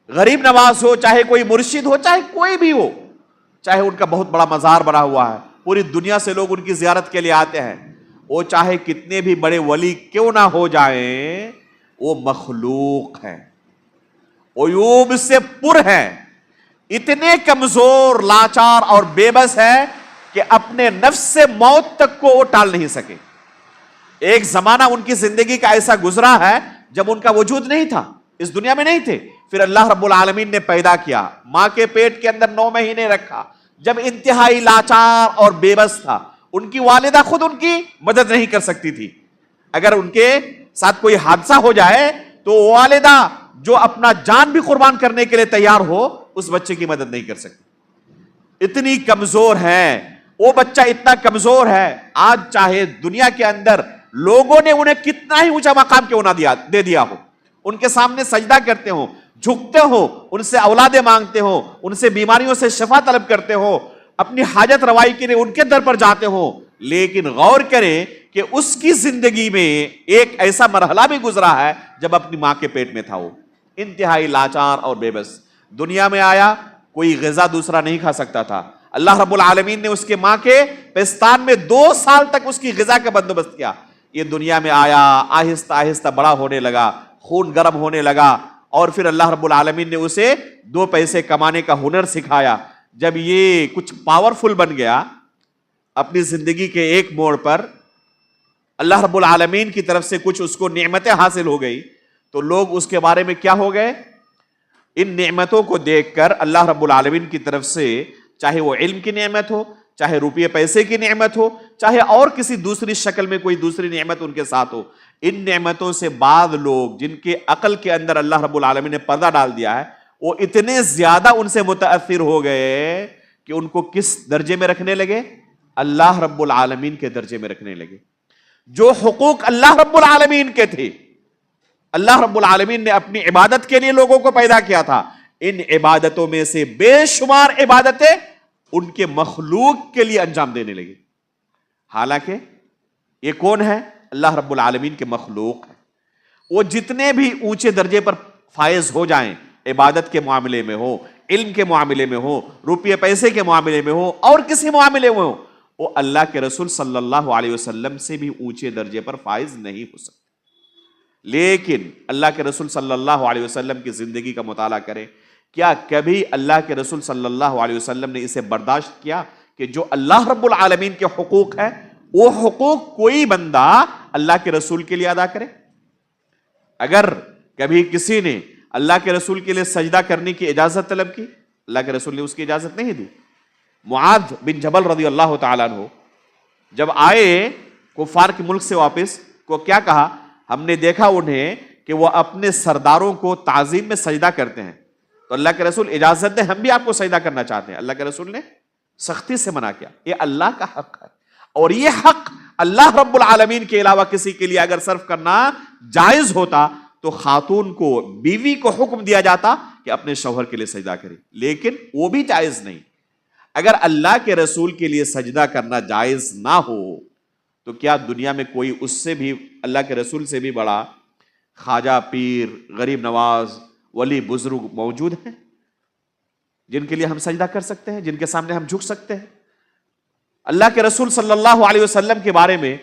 غریب نواز ہو، چاہے کوئی مرشد ہو، چاہے کوئی بھی ہو، چاہے ان کا بہت بڑا مزار بنا ہوا ہے، پوری دنیا سے لوگ ان کی زیارت کے لیے آتے ہیں، وہ چاہے کتنے بھی بڑے ولی کیوں نہ ہو جائیں، وہ مخلوق ہے، عیوب سے پر ہے، اتنے کمزور، لاچار اور بے بس ہے کہ اپنے نفس سے موت تک کو وہ ٹال نہیں سکے۔ ایک زمانہ ان کی زندگی کا ایسا گزرا ہے جب ان کا وجود نہیں تھا، اس دنیا میں نہیں تھے، پھر اللہ رب العالمین نے پیدا کیا، ماں کے پیٹ کے اندر 9 مہینے رکھا، جب انتہائی لاچار اور بے بس تھا، ان کی والدہ خود ان کی مدد نہیں کر سکتی تھی، اگر ان کے ساتھ کوئی حادثہ ہو جائے تو والدہ جو اپنا جان بھی قربان کرنے کے لیے تیار ہو، اس بچے کی مدد نہیں کر سکتی، اتنی کمزور ہے وہ بچہ، اتنا کمزور ہے، آج چاہے دنیا کے اندر لوگوں نے انہیں کتنا ہی اونچا مقام کیوں نہ دے دیا ہو، ان کے سامنے سجدہ کرتے ہو، جھکتے ہو، ان سے اولادیں مانگتے ہو، ان سے بیماریوں سے شفا طلب کرتے ہو، اپنی حاجت روائی کے لیے ان کے در پر جاتے ہو، لیکن غور کریں کہ اس کی زندگی میں ایک ایسا مرحلہ بھی گزرا ہے جب اپنی ماں کے پیٹ میں تھا، وہ انتہائی لاچار اور بے بس، دنیا میں آیا، کوئی غذا دوسرا نہیں کھا سکتا تھا، اللہ رب العالمین نے اس کے ماں کے پستان میں 2 سال تک اس کی غذا کا بندوبست کیا، یہ دنیا میں آیا، آہستہ آہستہ بڑا ہونے لگا، خون گرم ہونے لگا، اور پھر اللہ رب العالمین نے اسے 2 پیسے کمانے کا ہنر سکھایا، جب یہ کچھ پاورفل بن گیا، اپنی زندگی کے ایک موڑ پر اللہ رب العالمین کی طرف سے کچھ اس کو نعمتیں حاصل ہو گئی، تو لوگ اس کے بارے میں کیا ہو گئے، ان نعمتوں کو دیکھ کر اللہ رب العالمین کی طرف سے، چاہے وہ علم کی نعمت ہو، چاہے روپے پیسے کی نعمت ہو، چاہے اور کسی دوسری شکل میں کوئی دوسری نعمت ان کے ساتھ ہو، ان نعمتوں سے بعض لوگ جن کے عقل کے اندر اللہ رب العالمین نے پردہ ڈال دیا ہے، وہ اتنے زیادہ ان سے متاثر ہو گئے کہ ان کو کس درجے میں رکھنے لگے، اللہ رب العالمین کے درجے میں رکھنے لگے، جو حقوق اللہ رب العالمین کے تھے، اللہ رب العالمین نے اپنی عبادت کے لیے لوگوں کو پیدا کیا تھا، ان عبادتوں میں سے بے شمار عبادتیں ان کے مخلوق کے لیے انجام دینے لگے، حالانکہ یہ کون ہے، اللہ رب العالمین کے مخلوق ہے، وہ جتنے بھی اونچے درجے پر فائز ہو جائیں، عبادت کے معاملے میں ہو، علم کے معاملے میں ہو، روپے پیسے کے معاملے میں ہو، اور کسی معاملے میں ہو، وہ اللہ کے رسول صلی اللہ علیہ وسلم سے بھی اونچے درجے پر فائز نہیں ہو سکتے، لیکن اللہ کے رسول صلی اللہ علیہ وسلم کی زندگی کا مطالعہ کریں، کیا کبھی اللہ کے رسول صلی اللہ علیہ وسلم نے اسے برداشت کیا کہ جو اللہ رب العالمین کے حقوق ہے، وہ حقوق کوئی بندہ اللہ کے رسول کے لیے ادا کرے؟ اگر کبھی کسی نے اللہ کے رسول کے لیے سجدہ کرنے کی اجازت طلب کی، اللہ کے رسول نے اس کی اجازت نہیں دی۔ معاذ بن جبل رضی اللہ تعالیٰ عنہ جب آئے کفار کے ملک سے واپس، کو کیا کہا، ہم نے دیکھا انہیں کہ وہ اپنے سرداروں کو تعظیم میں سجدہ کرتے ہیں، تو اللہ کے رسول اجازت دیں، ہم بھی آپ کو سجدہ کرنا چاہتے ہیں۔ اللہ کے رسول نے سختی سے منع کیا، یہ اللہ کا حق ہے، اور یہ حق اللہ رب العالمین کے علاوہ کسی کے لیے اگر صرف کرنا جائز ہوتا تو خاتون کو، بیوی کو حکم دیا جاتا کہ اپنے شوہر کے لیے سجدہ کرے، لیکن وہ بھی جائز نہیں۔ اگر اللہ کے رسول کے لیے سجدہ کرنا جائز نہ ہو تو کیا دنیا میں کوئی اس سے بھی، اللہ کے رسول سے بھی بڑا خواجہ، پیر، غریب نواز، ولی، بزرگ موجود ہیں جن کے لیے ہم سجدہ کر سکتے ہیں، جن کے سامنے ہم جھک سکتے ہیں؟ اللہ کے رسول صلی اللہ علیہ وسلم کے بارے میں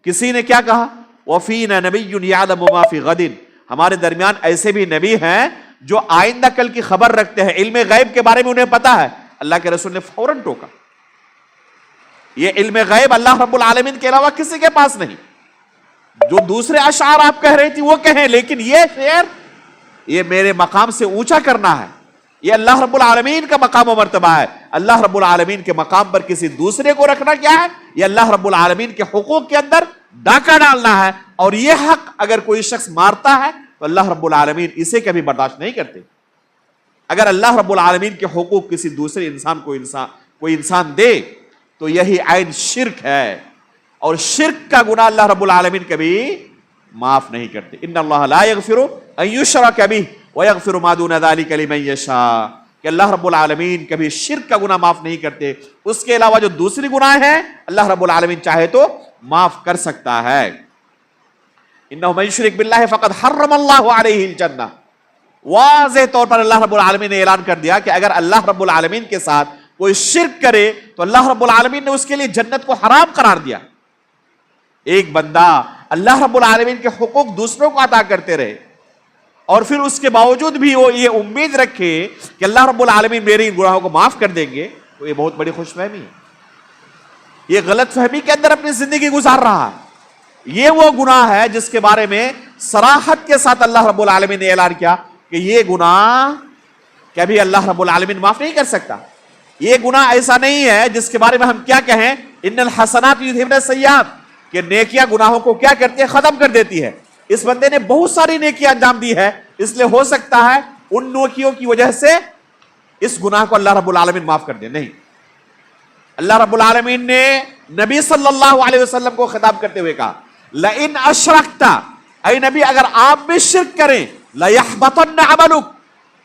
کسی نے کیا کہا، وَفِينَا نَبِيٌّ يَعْلَمُ مَا فِي غَدٍ، ہمارے درمیان ایسے بھی نبی ہیں جو آئندہ کل کی خبر رکھتے ہیں، علم غیب کے بارے میں انہیں پتا ہے۔ اللہ کے رسول نے فوراً ٹوکا، یہ علم غیب اللہ رب العالمین کے علاوہ کسی کے پاس نہیں۔ جو دوسرے اشعار آپ کہہ رہی تھی وہ کہیں، لیکن یہ شعر، یہ میرے مقام سے اونچا کرنا ہے، یہ اللہ رب العالمین کا مقام و مرتبہ ہے۔ اللہ رب العالمین کے مقام پر کسی دوسرے کو رکھنا کیا ہے؟ یہ اللہ رب العالمین کے حقوق کے اندر ڈاکہ ڈالنا ہے، اور یہ حق اگر کوئی شخص مارتا ہے تو اللہ رب العالمین اسے کبھی برداشت نہیں کرتے۔ اگر اللہ رب العالمین کے حقوق کسی دوسرے انسان کو کوئی انسان دے تو یہی عین شرک ہے، اور شرک کا گناہ اللہ رب العالمین کبھی معاف نہیں کرتے۔ ان اللہ لا یغفر ان یشرک بہ ویغفر ما دون ذلک لمن یشاء، کہ اللہ رب العالمین کبھی شرک کا گناہ معاف نہیں کرتے، اس کے علاوہ جو دوسری گناہ ہیں اللہ رب العالمین چاہے تو معاف کر سکتا ہے۔ انہ من یشرک باللہ فقد حرم اللہ علیہ الجنہ، واضح طور پر اللہ رب العالمین نے اعلان کر دیا کہ اگر اللہ رب العالمین کے ساتھ کوئی شرک کرے تو اللہ رب العالمین نے اس کے لیے جنت کو حرام قرار دیا۔ ایک بندہ اللہ رب العالمین کے حقوق دوسروں کو عطا کرتے رہے اور پھر اس کے باوجود بھی وہ یہ امید رکھے کہ اللہ رب العالمین میرے ان گناہوں کو معاف کر دیں گے، تو یہ بہت بڑی خوش فہمی ہے، یہ غلط فہمی کے اندر اپنی زندگی گزار رہا ہے۔ یہ وہ گناہ ہے جس کے بارے میں صراحت کے ساتھ اللہ رب العالمین نے اعلان کیا کہ یہ گناہ کبھی اللہ رب العالمین معاف نہیں کر سکتا۔ یہ گناہ ایسا نہیں ہے جس کے بارے میں ہم کیا کہیں، ان الحسنات یذھبن السیئات، کہ نیکیاں گناہوں کو کیا کرتی ہے، ختم کر دیتی ہے۔ اس بندے نے بہت ساری نیکیاں انجام دی ہے، اس لیے ہو سکتا ہے ان نیکیوں کی وجہ سے اس گناہ کو اللہ رب العالمین معاف کر دے۔ نہیں، اللہ رب العالمین نے نبی صلی اللہ علیہ وسلم کو خطاب کرتے ہوئے کہا لئن اشرکت، اے نبی اگر آپ بھی شرک کریں، لیحبطن عملک،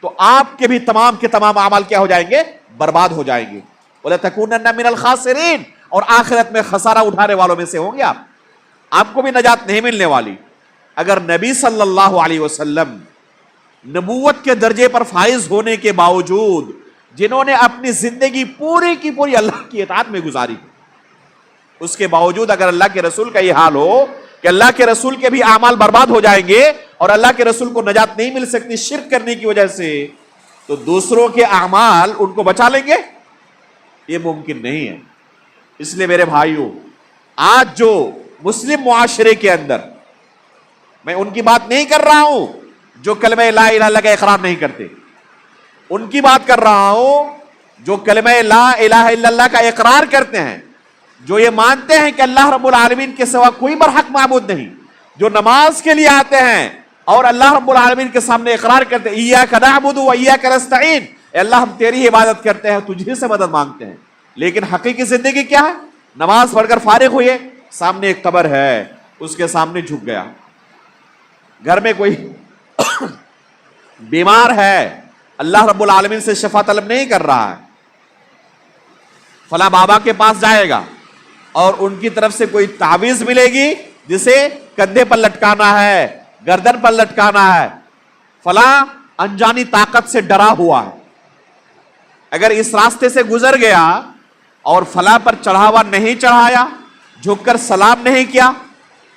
تو آپ کے بھی تمام کے تمام اعمال کیا ہو جائیں گے، برباد ہو جائیں گے، وَلَتَكُونَنَّ مِنَ الْخَاسِرِينَ، اور آخرت میں خسارہ اٹھانے والوں میں سے ہوں گے آپ کو بھی نجات نہیں ملنے والی۔ اگر نبی صلی اللہ علیہ وسلم نبوت کے درجے پر فائز ہونے کے باوجود جنہوں نے اپنی زندگی پوری کی پوری اللہ کی اطاعت میں گزاری، اس کے باوجود اگر اللہ کے رسول کا یہ حال ہو کہ اللہ کے رسول کے بھی اعمال برباد ہو جائیں گے اور اللہ کے رسول کو نجات نہیں مل سکتی شرک کرنے کی وجہ سے، تو دوسروں کے اعمال ان کو بچا لیں گے؟ یہ ممکن نہیں ہے۔ اس لیے میرے بھائیوں، آج جو مسلم معاشرے کے اندر، میں ان کی بات نہیں کر رہا ہوں جو کلمہ لا الہ الا اللہ کا اقرار نہیں کرتے، ان کی بات کر رہا ہوں جو کلمہ لا الہ الا اللہ کا اقرار کرتے ہیں، جو یہ مانتے ہیں کہ اللہ رب العالمین کے سوا کوئی برحق معبود نہیں، جو نماز کے لیے آتے ہیں اور اللہ رب العالمین کے سامنے اقرار کرتے ہیں ایاک نعبد و ایاک نستعین، اے اللہ ہم تیری عبادت کرتے ہیں، تجھے سے مدد مانگتے ہیں، لیکن حقیقی زندگی کیا ہے؟ نماز پڑھ کر فارغ ہوئے، سامنے ایک قبر ہے، اس کے سامنے جھک گیا، گھر میں کوئی بیمار ہے، اللہ رب العالمین سے شفا طلب نہیں کر رہا ہے، فلاں بابا کے پاس جائے گا اور ان کی طرف سے کوئی تعویذ ملے گی جسے کندھے پر لٹکانا ہے، گردن پر لٹکانا ہے، فلاں انجانی طاقت سے ڈرا ہوا ہے، اگر اس راستے سے گزر گیا اور فلاں پر چڑھاوا نہیں چڑھایا، جھک کر سلام نہیں کیا،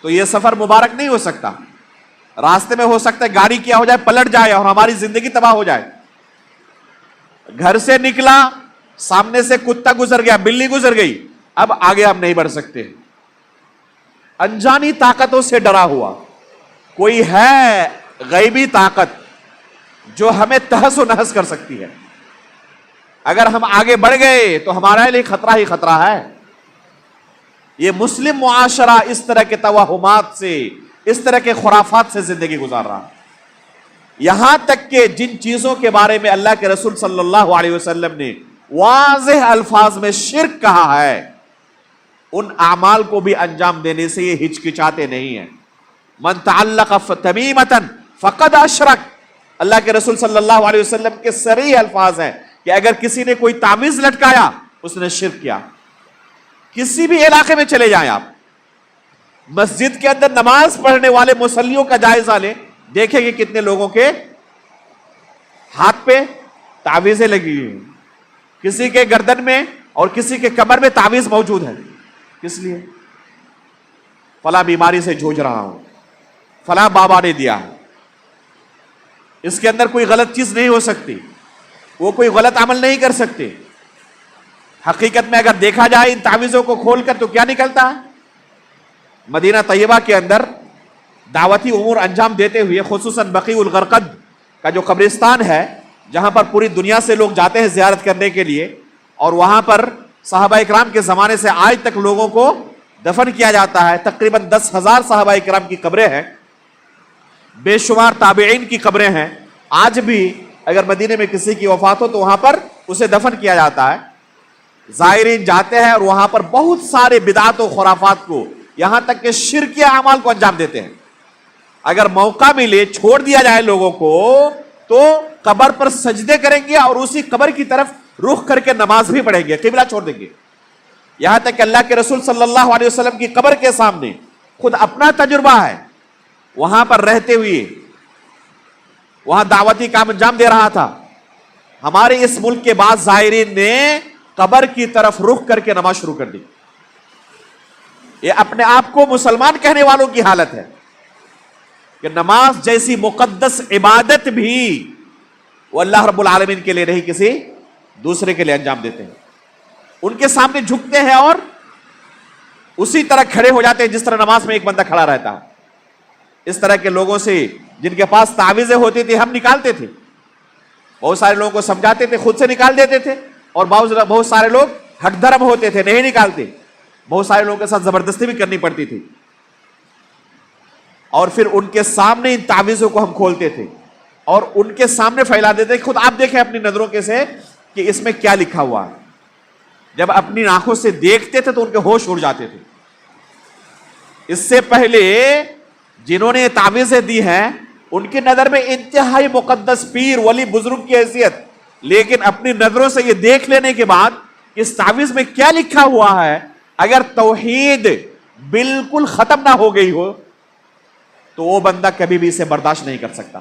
تو یہ سفر مبارک نہیں ہو سکتا۔ راستے میں ہو سکتا ہے گاڑی کیا ہو جائے، پلٹ جائے اور ہماری زندگی تباہ ہو جائے۔ گھر سے نکلا، سامنے سے کتا گزر گیا، بلی گزر گئی، اب آگے ہم نہیں بڑھ سکتے، انجانی طاقتوں سے ڈرا ہوا۔ کوئی ہے غیبی طاقت جو ہمیں تہس و نہس کر سکتی ہے، اگر ہم آگے بڑھ گئے تو ہمارے لیے خطرہ ہی خطرہ ہے۔ یہ مسلم معاشرہ اس طرح کے توہمات سے، اس طرح کے خرافات سے زندگی گزار رہا، یہاں تک کہ جن چیزوں کے بارے میں اللہ کے رسول صلی اللہ علیہ وسلم نے واضح الفاظ میں شرک کہا ہے، ان اعمال کو بھی انجام دینے سے یہ ہچکچاتے نہیں ہیں۔ من تعلق تمیمۃ فقد اشرک، اللہ کے رسول صلی اللہ علیہ وسلم کے صریح الفاظ ہیں کہ اگر کسی نے کوئی تعویذ لٹکایا اس نے شرک کیا۔ کسی بھی علاقے میں چلے جائیں آپ، مسجد کے اندر نماز پڑھنے والے مصلیوں کا جائزہ لیں، دیکھیں گے کتنے لوگوں کے ہاتھ پہ تعویذیں لگی ہوئی ہیں، کسی کے گردن میں اور کسی کے کمر میں تعویذ موجود ہے۔ کس لیے؟ فلاں بیماری سے جوجھ رہا ہوں، فلاں بابا نے دیا ہے۔ اس کے اندر کوئی غلط چیز نہیں ہو سکتی، وہ کوئی غلط عمل نہیں کر سکتے۔ حقیقت میں اگر دیکھا جائے ان تعویذوں کو کھول کر تو کیا نکلتا ہے؟ مدینہ طیبہ کے اندر دعوتی امور انجام دیتے ہوئے، خصوصاً بقیع الغرقد کا جو قبرستان ہے جہاں پر پوری دنیا سے لوگ جاتے ہیں زیارت کرنے کے لیے، اور وہاں پر صحابہ اکرام کے زمانے سے آج تک لوگوں کو دفن کیا جاتا ہے، تقریباً 10,000 صحابہ اکرام کی قبریں ہیں، بے شمار تابعین کی قبریں ہیں۔ آج بھی اگر مدینے میں کسی کی وفات ہو تو وہاں پر اسے دفن کیا جاتا ہے، زائرین جاتے ہیں اور وہاں پر بہت سارے بدعات و خرافات کو، یہاں تک کہ شرکی اعمال کو انجام دیتے ہیں۔ اگر موقع ملے چھوڑ دیا جائے لوگوں کو تو قبر پر سجدے کریں گے اور اسی قبر کی طرف رخ کر کے نماز بھی پڑھیں گے، قبلہ چھوڑ دیں گے. یہاں تک کہ اللہ کے رسول صلی اللہ علیہ وسلم کی قبر کے سامنے خود اپنا تجربہ ہے، وہاں پر رہتے ہوئے وہاں دعوتی کام انجام دے رہا تھا، ہمارے اس ملک کے بعض زائرین نے قبر کی طرف رخ کر کے نماز شروع کر دی. یہ اپنے آپ کو مسلمان کہنے والوں کی حالت ہے کہ نماز جیسی مقدس عبادت بھی وہ اللہ رب العالمین کے لیے نہیں، کسی دوسرے کے لیے انجام دیتے ہیں. ان کے سامنے جھکتے ہیں اور اسی طرح کھڑے ہو جاتے ہیں جس طرح نماز میں ایک بندہ کھڑا رہتا ہے. اس طرح کے لوگوں سے جن کے پاس تعویذیں ہوتی تھی ہم نکالتے تھے، بہت سارے لوگوں کو سمجھاتے تھے، خود سے نکال دیتے تھے، اور بہت سارے لوگ ہٹ دھرم ہوتے تھے، نہیں نکالتے، بہت سارے لوگوں کے ساتھ زبردستی بھی کرنی پڑتی تھی، اور پھر ان کے سامنے ان تعویذوں کو ہم کھولتے تھے اور ان کے سامنے پھیلا دیتے. خود آپ دیکھیں اپنی نظروں کے سے کہ اس میں کیا لکھا ہوا ہے. جب اپنی آنکھوں سے دیکھتے تھے تو ان کے ہوش اڑ جاتے تھے. اس سے پہلے جنہوں نے تعویذیں دی ہیں ان کی نظر میں انتہائی مقدس پیر ولی بزرگ کی حیثیت، لیکن اپنی نظروں سے یہ دیکھ لینے کے بعد اس تعویذ میں کیا لکھا ہوا ہے، اگر توحید بالکل ختم نہ ہو گئی ہو تو وہ بندہ کبھی بھی اسے برداشت نہیں کر سکتا.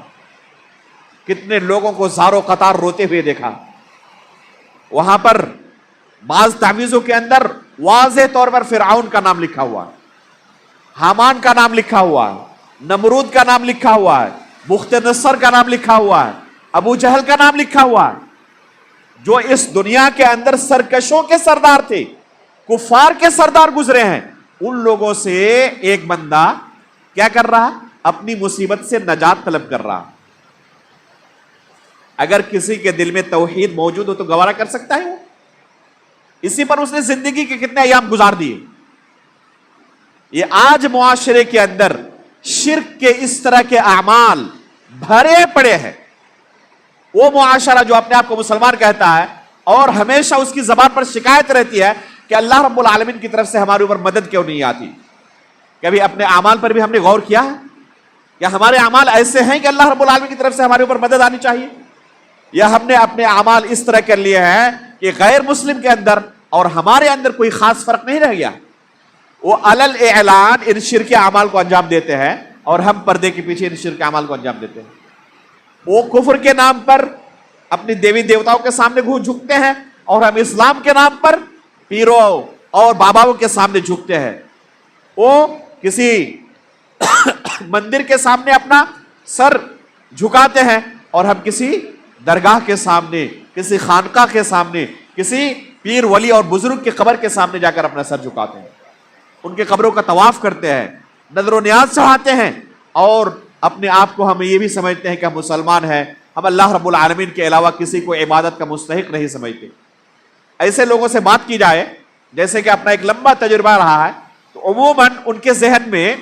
کتنے لوگوں کو زاروں قطار روتے ہوئے دیکھا. وہاں پر بعض تعویذوں کے اندر واضح طور پر فرعون کا نام لکھا ہوا ہے، حامان کا نام لکھا ہوا ہے، نمرود کا نام لکھا ہوا ہے، بخت نصر کا نام لکھا ہوا ہے، ابو جہل کا نام لکھا ہوا ہے، جو اس دنیا کے اندر سرکشوں کے سردار تھے، کفار کے سردار گزرے ہیں. ان لوگوں سے ایک بندہ کیا کر رہا؟ اپنی مصیبت سے نجات طلب کر رہا. اگر کسی کے دل میں توحید موجود ہو تو گوارا کر سکتا ہے وہ؟ اسی پر اس نے زندگی کے کتنے ایام گزار دیے. یہ آج معاشرے کے اندر شرک کے اس طرح کے اعمال بھرے پڑے ہیں. وہ معاشرہ جو اپنے آپ کو مسلمان کہتا ہے اور ہمیشہ اس کی زبان پر شکایت رہتی ہے کہ اللہ رب العالمین کی طرف سے ہمارے اوپر مدد کیوں نہیں آتی. کبھی اپنے اعمال پر بھی ہم نے غور کیا ہے؟ یا ہمارے اعمال ایسے ہیں کہ اللہ رب العالمین کی طرف سے ہمارے اوپر مدد آنی چاہیے، یا ہم نے اپنے اعمال اس طرح کر لیے ہیں کہ غیر مسلم کے اندر اور ہمارے اندر کوئی خاص فرق نہیں رہ گیا. وہ علل اعلان ان شرک اعمال کو انجام دیتے ہیں اور ہم پردے کے پیچھے ان شرک اعمال کو انجام دیتے ہیں. وہ کفر کے نام پر اپنی دیوی دیوتاؤں کے سامنے جھکتے ہیں اور ہم اسلام کے نام پر پیروں اور باباؤں کے سامنے جھکتے ہیں. وہ کسی مندر کے سامنے اپنا سر جھکاتے ہیں اور ہم کسی درگاہ کے سامنے، کسی خانقاہ کے سامنے، کسی پیر ولی اور بزرگ کی قبر کے سامنے جا کر اپنا سر جھکاتے ہیں، ان کے قبروں کا طواف کرتے ہیں، نظر و نیاز چڑھاتے ہیں، اور اپنے آپ کو ہم یہ بھی سمجھتے ہیں کہ ہم مسلمان ہیں، ہم اللہ رب العالمین کے علاوہ کسی کو عبادت کا مستحق نہیں سمجھتے. ایسے لوگوں سے بات کی جائے جیسے کہ اپنا ایک لمبا تجربہ رہا ہے تو عموماً ان کے ذہن میں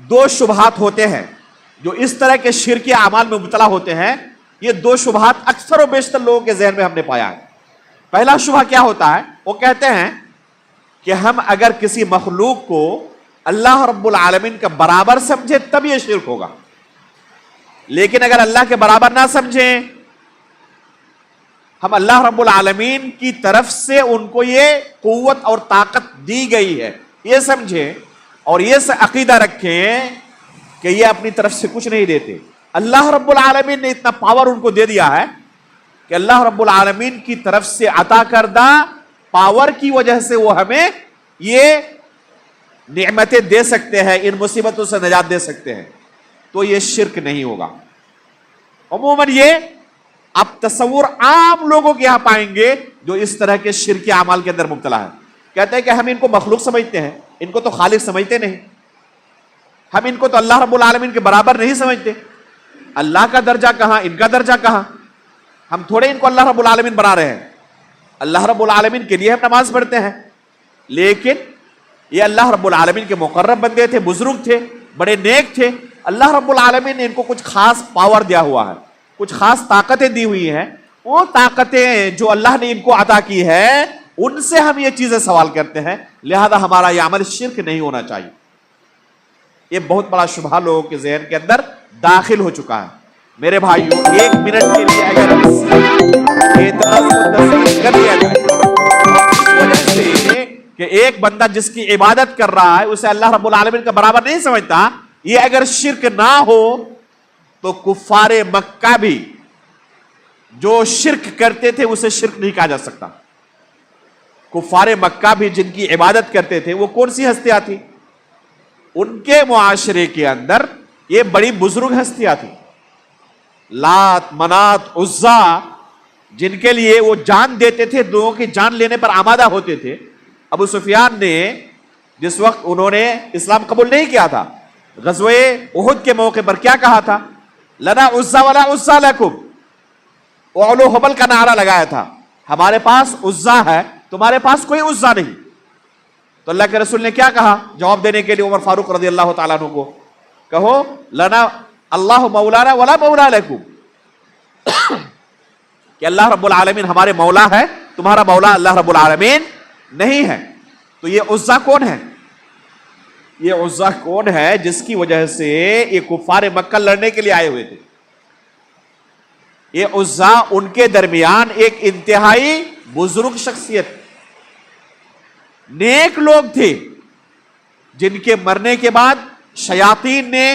دو شبہات ہوتے ہیں. جو اس طرح کے شرکی اعمال میں مبتلا ہوتے ہیں، یہ دو شبہات اکثر و بیشتر لوگوں کے ذہن میں ہم نے پایا ہے. پہلا شبہ کیا ہوتا ہے؟ وہ کہتے ہیں کہ ہم اگر کسی مخلوق کو اللہ رب العالمین کا برابر سمجھے تب یہ شرک ہوگا، لیکن اگر اللہ کے برابر نہ سمجھیں، ہم اللہ رب العالمین کی طرف سے ان کو یہ قوت اور طاقت دی گئی ہے یہ سمجھیں اور یہ عقیدہ رکھیں کہ یہ اپنی طرف سے کچھ نہیں دیتے. اللہ رب العالمین نے اتنا پاور ان کو دے دیا ہے کہ اللہ رب العالمین کی طرف سے عطا کردہ پاور کی وجہ سے وہ ہمیں یہ نعمتیں دے سکتے ہیں، ان مصیبتوں سے نجات دے سکتے ہیں، تو یہ شرک نہیں ہوگا. عموماً یہ آپ تصور عام لوگوں کے یہاں پائیں گے جو اس طرح کے شرکی اعمال کے اندر مبتلا ہے. کہتے ہیں کہ ہم ان کو مخلوق سمجھتے ہیں، ان کو تو خالق سمجھتے نہیں، ہم ان کو تو اللہ رب العالمین کے برابر نہیں سمجھتے. اللہ کا درجہ کہاں، ان کا درجہ کہاں؟ ہم تھوڑے ان کو اللہ رب العالمین بنا رہے ہیں. اللہ رب العالمین کے لیے ہم نماز پڑھتے ہیں، لیکن یہ اللہ رب العالمین کے مقرب بندے تھے، بزرگ تھے، بڑے نیک تھے. اللہ رب العالمین نے ان کو کچھ خاص پاور دیا ہوا ہے، کچھ خاص طاقتیں دی ہوئی ہیں. وہ طاقتیں جو اللہ نے ان کو عطا کی ہے ان سے ہم یہ چیزیں سوال کرتے ہیں، لہذا ہمارا یہ عمل شرک نہیں ہونا چاہیے. یہ بہت بڑا شبہ لوگوں کے ذہن کے اندر داخل ہو چکا ہے. میرے بھائیوں، 1 منٹ کے لیے اگر اس اعتراض کو تسلیم کر لیا جائے، اس وجہ سے کہ ایک بندہ جس کی عبادت کر رہا ہے اسے اللہ رب العالمین کا برابر نہیں سمجھتا، یہ اگر شرک نہ ہو تو کفار مکہ بھی جو شرک کرتے تھے اسے شرک نہیں کہا جا سکتا۔ کفار مکہ بھی جن کی عبادت کرتے تھے وہ کون سی ہستیاں تھیں؟ ان کے معاشرے کے اندر یہ بڑی بزرگ ہستیاں تھیں، لات، منات، عزا، جن کے لیے وہ جان دیتے تھے، لوگوں کی جان لینے پر آمادہ ہوتے تھے۔ ابو سفیان نے جس وقت انہوں نے اسلام قبول نہیں کیا تھا، غزوہ احد کے موقع پر کیا کہا تھا؟ لنا عزا ولا عزا لکم، اعلو حبل کا نعرہ لگایا تھا، ہمارے پاس عزا ہے، تمہارے پاس کوئی عزا نہیں۔ تو اللہ کے رسول نے کیا کہا جواب دینے کے لیے عمر فاروق رضی اللہ تعالیٰ عنہ کو؟ کہو لنا اللہ مولانا ولا مولا لکم، کہ اللہ رب العالمین ہمارے مولا ہے، تمہارا مولا اللہ رب العالمین نہیں ہے۔ تو یہ عزا کون ہے؟ یہ عزا کون ہے جس کی وجہ سے یہ کفار مکہ لڑنے کے لیے آئے ہوئے تھے؟ یہ عزا ان کے درمیان ایک انتہائی بزرگ شخصیت، نیک لوگ تھے، جن کے مرنے کے بعد شیاطین نے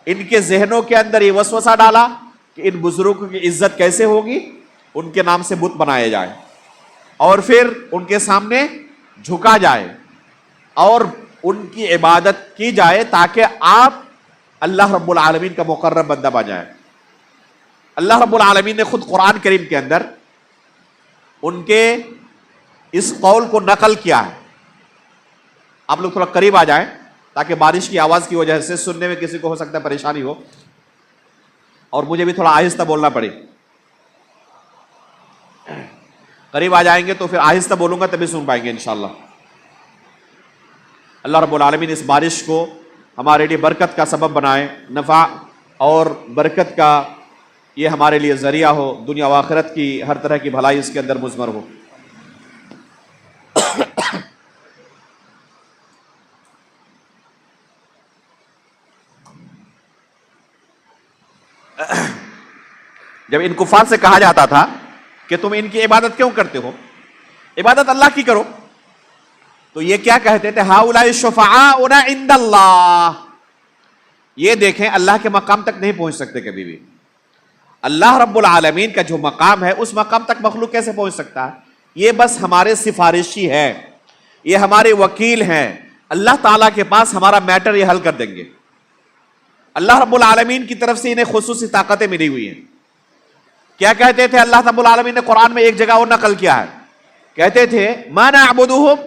ان کے ذہنوں کے اندر یہ وسوسہ ڈالا کہ ان بزرگوں کی عزت کیسے ہوگی، ان کے نام سے بت بنائے جائے اور پھر ان کے سامنے جھکا جائے اور ان کی عبادت کی جائے تاکہ آپ اللہ رب العالمین کا مقرب بندہ بن جائے۔ اللہ رب العالمین نے خود قرآن کریم کے اندر ان کے اس قول کو نقل کیا ہے۔ آپ لوگ تھوڑا قریب آ جائیں تاکہ بارش کی آواز کی وجہ سے سننے میں کسی کو ہو سکتا ہے پریشانی ہو، اور مجھے بھی تھوڑا آہستہ بولنا پڑے۔ قریب آ جائیں گے تو پھر آہستہ بولوں گا تبھی سن پائیں گے انشاءاللہ۔ اللہ رب العالمین اس بارش کو ہمارے لیے برکت کا سبب بنائے، نفع اور برکت کا یہ ہمارے لیے ذریعہ ہو، دنیا و آخرت کی ہر طرح کی بھلائی اس کے اندر مضمر ہو۔ جب ان کفار سے کہا جاتا تھا کہ تم ان کی عبادت کیوں کرتے ہو، عبادت اللہ کی کرو، تو یہ کیا کہتے تھے؟ ہؤلاء شفعاؤنا عند اللہ، یہ دیکھیں اللہ کے مقام تک نہیں پہنچ سکتے کبھی بھی۔ اللہ رب العالمین کا جو مقام ہے اس مقام تک مخلوق کیسے پہنچ سکتا ہے؟ یہ بس ہمارے سفارشی ہے، یہ ہمارے وکیل ہیں، اللہ تعالیٰ کے پاس ہمارا میٹر یہ حل کر دیں گے۔ اللہ رب العالمین کی طرف سے انہیں خصوصی طاقتیں ملی ہوئی ہیں۔ کیا کہتے تھے؟ اللہ رب العالمین نے قرآن میں ایک جگہ اور نقل کیا ہے، کہتے تھے ما نعبدهم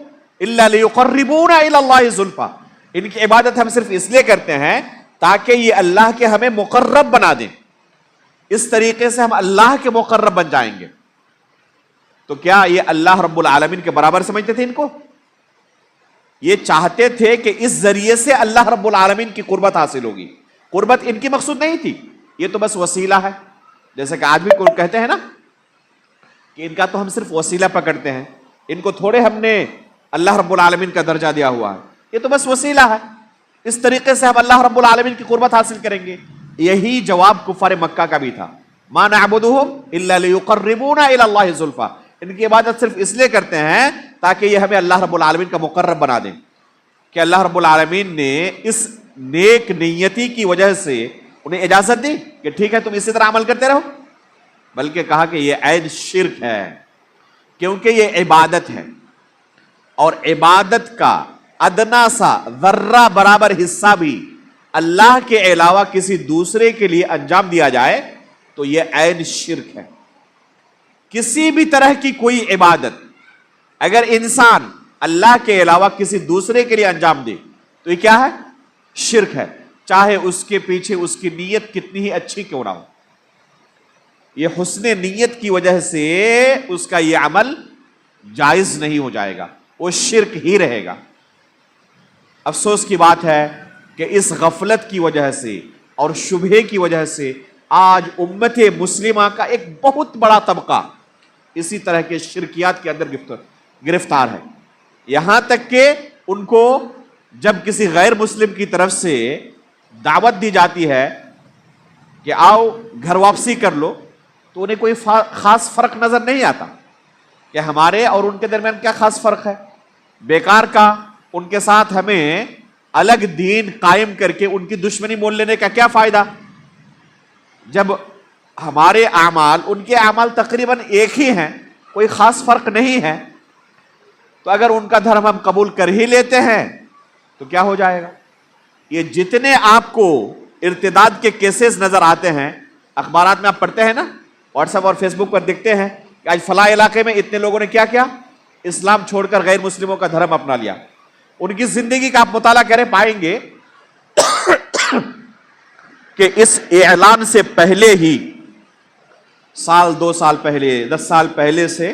الا ليقربونا الى الله زلفى، ان کی عبادت ہم صرف اس لیے کرتے ہیں تاکہ یہ اللہ کے ہمیں مقرب بنا دیں، اس طریقے سے ہم اللہ کے مقرب بن جائیں گے۔ تو کیا یہ اللہ رب العالمین کے برابر سمجھتے تھے ان کو؟ یہ چاہتے تھے کہ اس ذریعے سے اللہ رب العالمین کی قربت حاصل ہوگی۔ قربت ان کی مقصود نہیں تھی، یہ تو بس وسیلہ ہے، جیسے کہ آج بھی کوئی کہتے ہیں نا کہ ان کا تو ہم صرف وسیلہ پکڑتے ہیں، ان کو تھوڑے ہم نے اللہ رب العالمین کا درجہ دیا ہوا ہے، یہ تو بس وسیلہ ہے، اس طریقے سے ہم اللہ رب العالمین کی قربت حاصل کریں گے۔ یہی جواب کفار مکہ کا بھی تھا، ما نعبدهم الا ليقربونا الى الله زلفى، ان کی عبادت صرف اس لیے کرتے ہیں تاکہ یہ ہمیں اللہ رب العالمین کا مقرب بنا دیں۔ کہ اللہ رب العالمین نے اس نیک نیتی کی وجہ سے انہیں اجازت دی کہ ٹھیک ہے تم اسی طرح عمل کرتے رہو، بلکہ کہا کہ یہ عین شرک ہے، کیونکہ یہ عبادت ہے، اور عبادت کا ادنا سا ذرہ برابر حصہ بھی اللہ کے علاوہ کسی دوسرے کے لیے انجام دیا جائے تو یہ عین شرک ہے۔ کسی بھی طرح کی کوئی عبادت اگر انسان اللہ کے علاوہ کسی دوسرے کے لیے انجام دے تو یہ کیا ہے؟ شرک ہے، چاہے اس کے پیچھے اس کی نیت کتنی ہی اچھی کیوں نہ ہو۔ یہ حسن نیت کی وجہ سے اس کا یہ عمل جائز نہیں ہو جائے گا، وہ شرک ہی رہے گا۔ افسوس کی بات ہے کہ اس غفلت کی وجہ سے اور شبہے کی وجہ سے آج امت مسلمہ کا ایک بہت بڑا طبقہ اسی طرح کے شرکیات کے اندر گرفتار ہے، یہاں تک کہ ان کو جب کسی غیر مسلم کی طرف سے دعوت دی جاتی ہے کہ آؤ گھر واپسی کر لو، تو انہیں کوئی خاص فرق نظر نہیں آتا کہ ہمارے اور ان کے درمیان کیا خاص فرق ہے۔ بیکار کا ان کے ساتھ ہمیں الگ دین قائم کر کے ان کی دشمنی مول لینے کا کیا فائدہ، جب ہمارے اعمال ان کے اعمال تقریباً ایک ہی ہیں، کوئی خاص فرق نہیں ہے۔ تو اگر ان کا دھرم ہم قبول کر ہی لیتے ہیں تو کیا ہو جائے گا؟ یہ جتنے آپ کو ارتداد کے کیسز نظر آتے ہیں، اخبارات میں آپ پڑھتے ہیں نا، واٹس ایپ اور فیس بک پر دیکھتے ہیں کہ آج فلاں علاقے میں اتنے لوگوں نے کیا کیا، اسلام چھوڑ کر غیر مسلموں کا دھرم اپنا لیا۔ ان کی زندگی کا آپ مطالعہ کریں، پائیں گے کہ اس اعلان سے پہلے ہی سال 2 سال پہلے 10 سال پہلے سے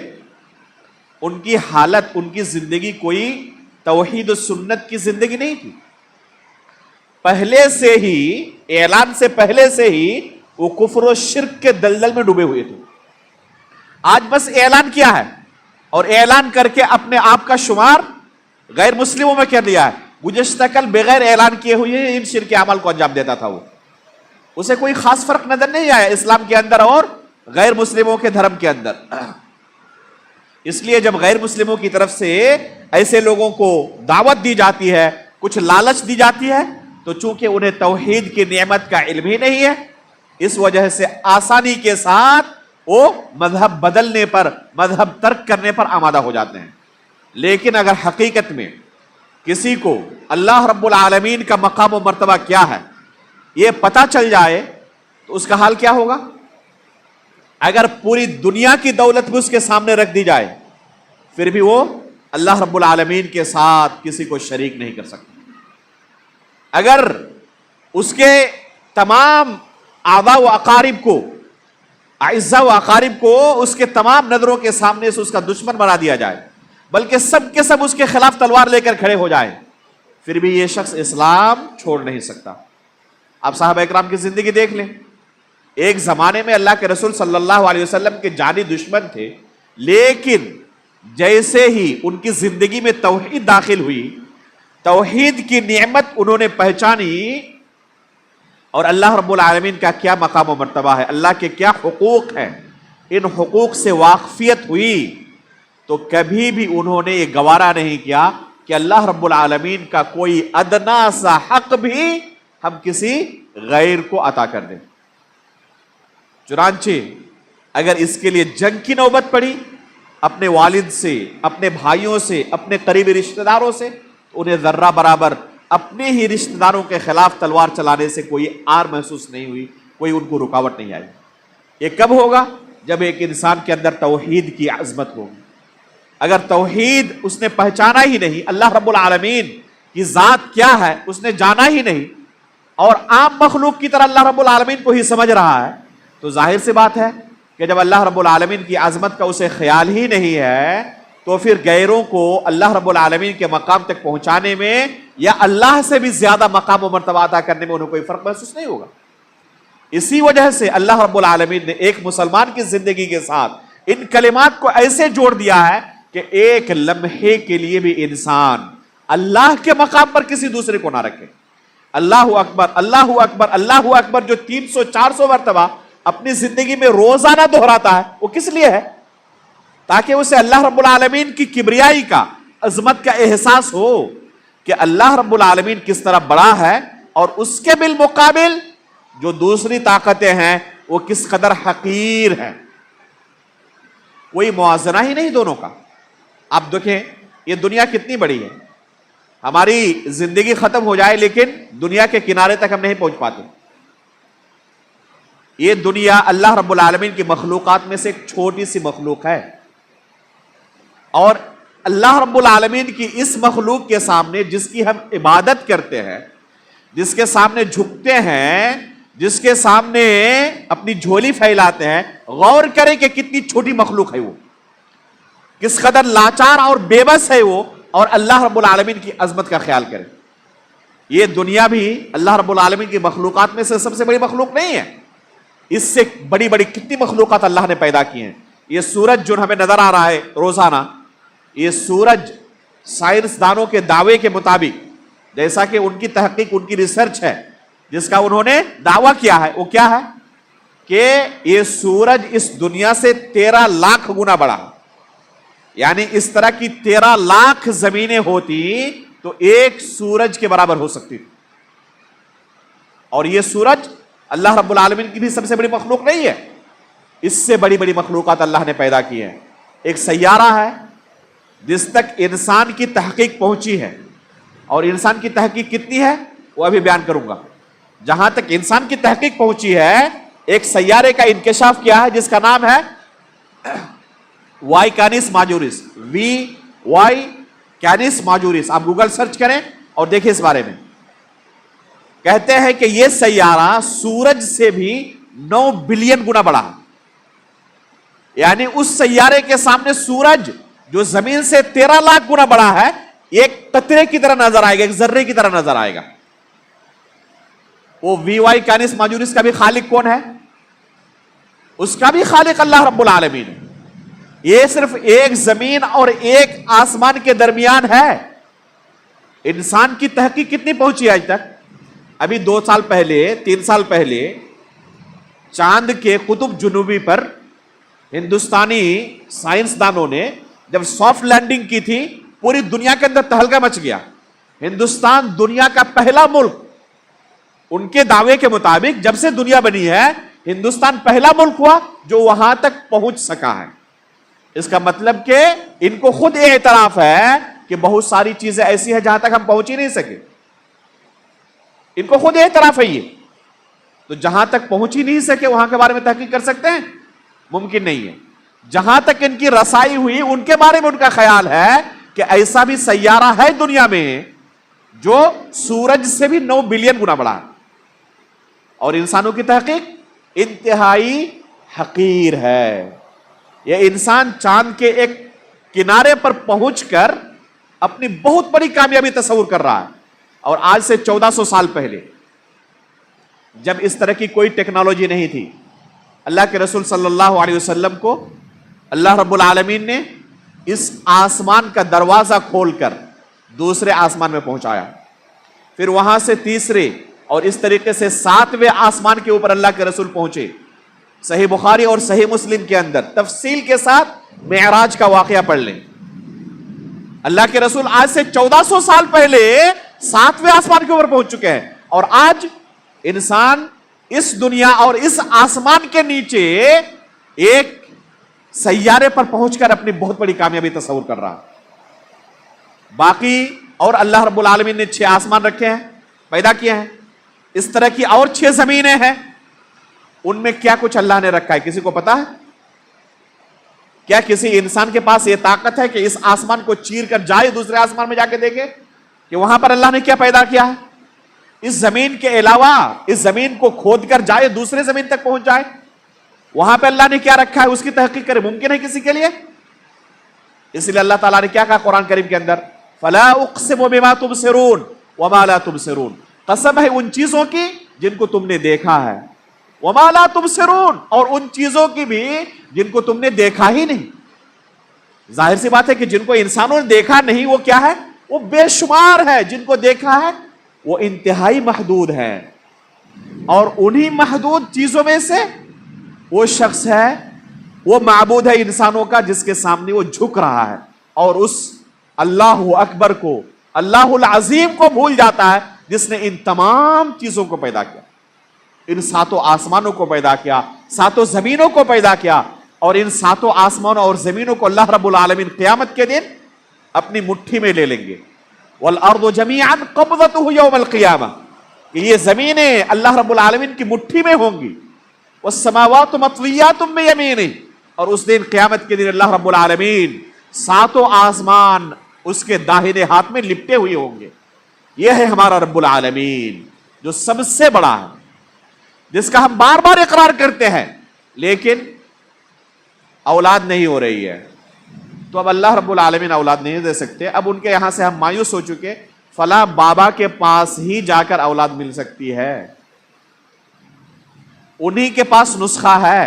ان کی حالت، ان کی زندگی کوئی توحید و سنت کی زندگی نہیں تھی۔ پہلے سے ہی، اعلان سے پہلے سے ہی وہ کفر و شرک کے دلدل میں ڈوبے ہوئے تھے۔ آج بس اعلان کیا ہے اور اعلان کر کے اپنے آپ کا شمار غیر مسلموں میں کر دیا ہے۔ گزشتہ کل بغیر اعلان کیے ہوئے ان شرک اعمال کو انجام دیتا تھا، وہ اسے کوئی خاص فرق نظر نہیں آیا اسلام کے اندر اور غیر مسلموں کے دھرم کے اندر۔ اس لیے جب غیر مسلموں کی طرف سے ایسے لوگوں کو دعوت دی جاتی ہے، کچھ لالچ دی جاتی ہے، تو چونکہ انہیں توحید کی نعمت کا علم ہی نہیں ہے، اس وجہ سے آسانی کے ساتھ وہ مذہب بدلنے پر، مذہب ترک کرنے پر آمادہ ہو جاتے ہیں۔ لیکن اگر حقیقت میں کسی کو اللہ رب العالمین کا مقام و مرتبہ کیا ہے یہ پتہ چل جائے تو اس کا حال کیا ہوگا؟ اگر پوری دنیا کی دولت بھی اس کے سامنے رکھ دی جائے پھر بھی وہ اللہ رب العالمین کے ساتھ کسی کو شریک نہیں کر سکتا۔ اگر اس کے تمام آبا و اقارب کو، اعزاء و اقارب کو اس کے تمام نظروں کے سامنے سے اس کا دشمن بنا دیا جائے، بلکہ سب کے سب اس کے خلاف تلوار لے کر کھڑے ہو جائیں، پھر بھی یہ شخص اسلام چھوڑ نہیں سکتا۔ آپ صحابہ اکرام کی زندگی دیکھ لیں، ایک زمانے میں اللہ کے رسول صلی اللہ علیہ وسلم کے جانی دشمن تھے، لیکن جیسے ہی ان کی زندگی میں توحید داخل ہوئی، توحید کی نعمت انہوں نے پہچانی اور اللہ رب العالمین کا کیا مقام و مرتبہ ہے، اللہ کے کیا حقوق ہیں، ان حقوق سے واقفیت ہوئی، تو کبھی بھی انہوں نے یہ گوارا نہیں کیا کہ اللہ رب العالمین کا کوئی ادنا سا حق بھی ہم کسی غیر کو عطا کر دیں۔ چنانچہ اگر اس کے لیے جنگ کی نوبت پڑی اپنے والد سے، اپنے بھائیوں سے، اپنے قریبی رشتہ داروں سے، تو انہیں ذرہ برابر اپنے ہی رشتہ داروں کے خلاف تلوار چلانے سے کوئی آر محسوس نہیں ہوئی، کوئی ان کو رکاوٹ نہیں آئی۔ یہ کب ہوگا؟ جب ایک انسان کے اندر توحید کی عظمت ہوگی۔ اگر توحید اس نے پہچانا ہی نہیں، اللہ رب العالمین کی ذات کیا ہے اس نے جانا ہی نہیں، اور عام مخلوق کی طرح اللہ رب العالمین کو ہی سمجھ رہا ہے، تو ظاہر سی بات ہے کہ جب اللہ رب العالمین کی عظمت کا اسے خیال ہی نہیں ہے تو پھر غیروں کو اللہ رب العالمین کے مقام تک پہنچانے میں یا اللہ سے بھی زیادہ مقام و مرتبہ عطا کرنے میں انہیں کوئی فرق محسوس نہیں ہوگا۔ اسی وجہ سے اللہ رب العالمین نے ایک مسلمان کی زندگی کے ساتھ ان کلمات کو ایسے جوڑ دیا ہے کہ ایک لمحے کے لیے بھی انسان اللہ کے مقام پر کسی دوسرے کو نہ رکھے۔ اللہ اکبر، اللہ اکبر، اللہ اکبر جو 300-400 مرتبہ اپنی زندگی میں روزانہ دہراتا ہے، وہ کس لیے ہے؟ تاکہ اسے اللہ رب العالمین کی کبریائی کا، عظمت کا احساس ہو کہ اللہ رب العالمین کس طرح بڑا ہے، اور اس کے بالمقابل جو دوسری طاقتیں ہیں وہ کس قدر حقیر ہیں۔ کوئی موازنہ ہی نہیں دونوں کا۔ آپ دیکھیں یہ دنیا کتنی بڑی ہے، ہماری زندگی ختم ہو جائے لیکن دنیا کے کنارے تک ہم نہیں پہنچ پاتے۔ یہ دنیا اللہ رب العالمین کی مخلوقات میں سے ایک چھوٹی سی مخلوق ہے، اور اللہ رب العالمین کی اس مخلوق کے سامنے جس کی ہم عبادت کرتے ہیں، جس کے سامنے جھکتے ہیں، جس کے سامنے اپنی جھولی پھیلاتے ہیں، غور کریں کہ کتنی چھوٹی مخلوق ہے وہ، کس قدر لاچار اور بے بس ہے وہ، اور اللہ رب العالمین کی عظمت کا خیال کریں۔ یہ دنیا بھی اللہ رب العالمین کی مخلوقات میں سے سب سے بڑی مخلوق نہیں ہے، اس سے بڑی بڑی کتنی مخلوقات اللہ نے پیدا کی ہیں۔ یہ سورج جو ہمیں نظر آ رہا ہے روزانہ، یہ سورج سائنس دانوں کے دعوے کے مطابق، جیسا کہ ان کی تحقیق، ان کی ریسرچ ہے جس کا انہوں نے دعویٰ کیا ہے، وہ کیا ہے کہ یہ سورج اس دنیا سے 13 لاکھ گنا بڑا، یعنی اس طرح کی 13 لاکھ زمینیں ہوتی تو ایک سورج کے برابر ہو سکتی تھی. اور یہ سورج اللہ رب العالمین کی بھی سب سے بڑی مخلوق نہیں ہے، اس سے بڑی بڑی مخلوقات اللہ نے پیدا کی ہیں. ایک سیارہ ہے جس تک انسان کی تحقیق پہنچی ہے، اور انسان کی تحقیق کتنی ہے وہ ابھی بیان کروں گا. جہاں تک انسان کی تحقیق پہنچی ہے، ایک سیارے کا انکشاف کیا ہے جس کا نام ہے وائی کینس ماجورس، وی وائی کینس ماجورس. آپ گوگل سرچ کریں اور دیکھیں اس بارے میں. کہتے ہیں کہ یہ سیارہ سورج سے بھی 9 بلین گنا بڑا ہے، یعنی اس سیارے کے سامنے سورج جو زمین سے 13 لاکھ گنا بڑا ہے ایک قطرے کی طرح نظر آئے گا، ایک ذرے کی طرح نظر آئے گا. وہ وی وائی کینس ماجورس کا بھی خالق کون ہے؟ اس کا بھی خالق اللہ رب العالمین ہے. یہ صرف ایک زمین اور ایک آسمان کے درمیان ہے. انسان کی تحقیق کتنی پہنچی آج تک؟ ابھی 2 سال پہلے 3 سال پہلے چاند کے قطب جنوبی پر ہندوستانی سائنسدانوں نے جب سافٹ لینڈنگ کی تھی، پوری دنیا کے اندر تہلکہ مچ گیا. ہندوستان دنیا کا پہلا ملک، ان کے دعوے کے مطابق جب سے دنیا بنی ہے ہندوستان پہلا ملک ہوا جو وہاں تک پہنچ سکا ہے. اس کا مطلب کہ ان کو خود اعتراف ہے کہ بہت ساری چیزیں ایسی ہیں جہاں تک ہم پہنچ ہی نہیں سکے. ان کو خود اعتراف ہے یہ. تو جہاں تک پہنچ ہی نہیں سکے وہاں کے بارے میں تحقیق کر سکتے ہیں؟ ممکن نہیں ہے. جہاں تک ان کی رسائی ہوئی ان کے بارے میں ان کا خیال ہے کہ ایسا بھی سیارہ ہے دنیا میں جو سورج سے بھی 9 بلین گنا بڑا ہے. اور انسانوں کی تحقیق انتہائی حقیر ہے. یہ انسان چاند کے ایک کنارے پر پہنچ کر اپنی بہت بڑی کامیابی تصور کر رہا ہے. اور آج سے 1400 سال پہلے جب اس طرح کی کوئی ٹیکنالوجی نہیں تھی، اللہ کے رسول صلی اللہ علیہ وسلم کو اللہ رب العالمین نے اس آسمان کا دروازہ کھول کر دوسرے آسمان میں پہنچایا، پھر وہاں سے تیسرے اور اس طریقے سے 7ویں آسمان کے اوپر اللہ کے رسول پہنچے. صحیح بخاری اور صحیح مسلم کے اندر تفصیل کے ساتھ معراج کا واقعہ پڑھ لیں. اللہ کے رسول آج سے 1400 سال پہلے 7ویں آسمان کے اوپر پہنچ چکے ہیں، اور آج انسان اس دنیا اور اس آسمان کے نیچے ایک سیارے پر پہنچ کر اپنی بہت بڑی کامیابی تصور کر رہا. باقی اور اللہ رب العالمین نے 6 آسمان رکھے ہیں، پیدا کیے ہیں. اس طرح کی اور 6 زمینیں ہیں، ان میں کیا کچھ اللہ نے رکھا ہے کسی کو پتا ہے؟ کیا کسی انسان کے پاس یہ طاقت ہے کہ اس آسمان کو چیر کر جائے دوسرے آسمان میں جا کے دیکھے کہ وہاں پر اللہ نے کیا پیدا کیا ہے؟ اس زمین کے علاوہ اس زمین کو کھود کر جائے دوسرے زمین تک پہنچ جائے، وہاں پہ اللہ نے کیا رکھا ہے اس کی تحقیق کرے؟ ممکن ہے کسی کے لیے؟ اس لیے اللہ تعالیٰ نے کیا کہا قرآن کریم کے اندر؟ فَلَا أُقْسِمُ بِمَا تُبْصِرُونَ وَمَا لَا تُبْصِرُونَ. قسم ہے ان چیزوں کی جن کو تم نے دیکھا ہے، وَمَا لَا تُبْصِرُونَ، اور ان چیزوں کی بھی جن کو تم نے دیکھا ہی نہیں. ظاہر سی بات ہے کہ جن کو انسانوں نے دیکھا نہیں وہ کیا ہے؟ وہ بے شمار ہے. جن کو دیکھا ہے وہ انتہائی محدود ہے. اور انہی محدود چیزوں میں سے وہ شخص ہے، وہ معبود ہے انسانوں کا جس کے سامنے وہ جھک رہا ہے اور اس اللہ اکبر کو، اللہ العظیم کو بھول جاتا ہے جس نے ان تمام چیزوں کو پیدا کیا، ان 7 آسمانوں کو پیدا کیا، 7 زمینوں کو پیدا کیا. اور ان 7 آسمانوں اور زمینوں کو اللہ رب العالمین قیامت کے دن اپنی مٹھی میں لے لیں گے. وَالْأَرْضُ جَمِيعًا قَبْضَتُهُ يَوْمَ الْقِيَامَةِ، کہ یہ زمینیں اللہ رب العالمین کی مٹھی میں ہوں گی. وَالسَّمَاوَاتُ مَطْوِيَّاتٌ بِيَمِينِهِ، اور اس دن قیامت کے دن اللہ رب العالمین 7 آسمان اس کے داہنے ہاتھ میں لپٹے ہوئے ہوں گے. یہ ہے ہمارا رب العالمین جو سب سے بڑا ہے، جس کا ہم بار بار اقرار کرتے ہیں، لیکن اولاد نہیں ہو رہی ہے. تو اب اللہ رب العالمین اولاد نہیں دے سکتے. اب ان کے یہاں سے ہم مایوس ہو چکے، فلاں بابا کے پاس ہی جا کر اولاد مل سکتی ہے، انہی کے پاس نسخہ ہے،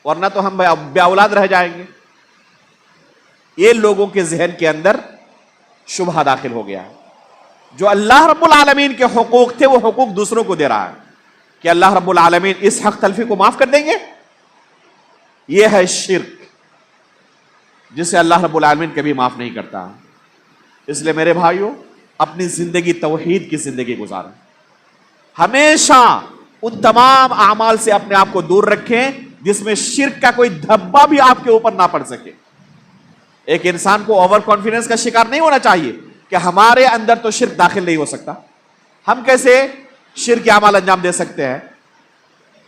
ورنہ تو ہم بے اولاد رہ جائیں گے. یہ لوگوں کے ذہن کے اندر شبہ داخل ہو گیا ہے. جو اللہ رب العالمین کے حقوق تھے وہ حقوق دوسروں کو دے رہا ہے. کہ اللہ رب العالمین اس حق تلفی کو معاف کر دیں گے؟ یہ ہے شرک، جسے اللہ رب العالمین کبھی معاف نہیں کرتا۔ اس لیے میرے بھائیوں، اپنی زندگی توحید کی زندگی گزاریں، ہمیشہ ان تمام اعمال سے اپنے آپ کو دور رکھیں جس میں شرک کا کوئی دھبا بھی آپ کے اوپر نہ پڑ سکے۔ ایک انسان کو اوور کانفیڈنس کا شکار نہیں ہونا چاہیے کہ ہمارے اندر تو شرک داخل نہیں ہو سکتا، ہم کیسے شرک کے اعمال انجام دے سکتے ہیں؟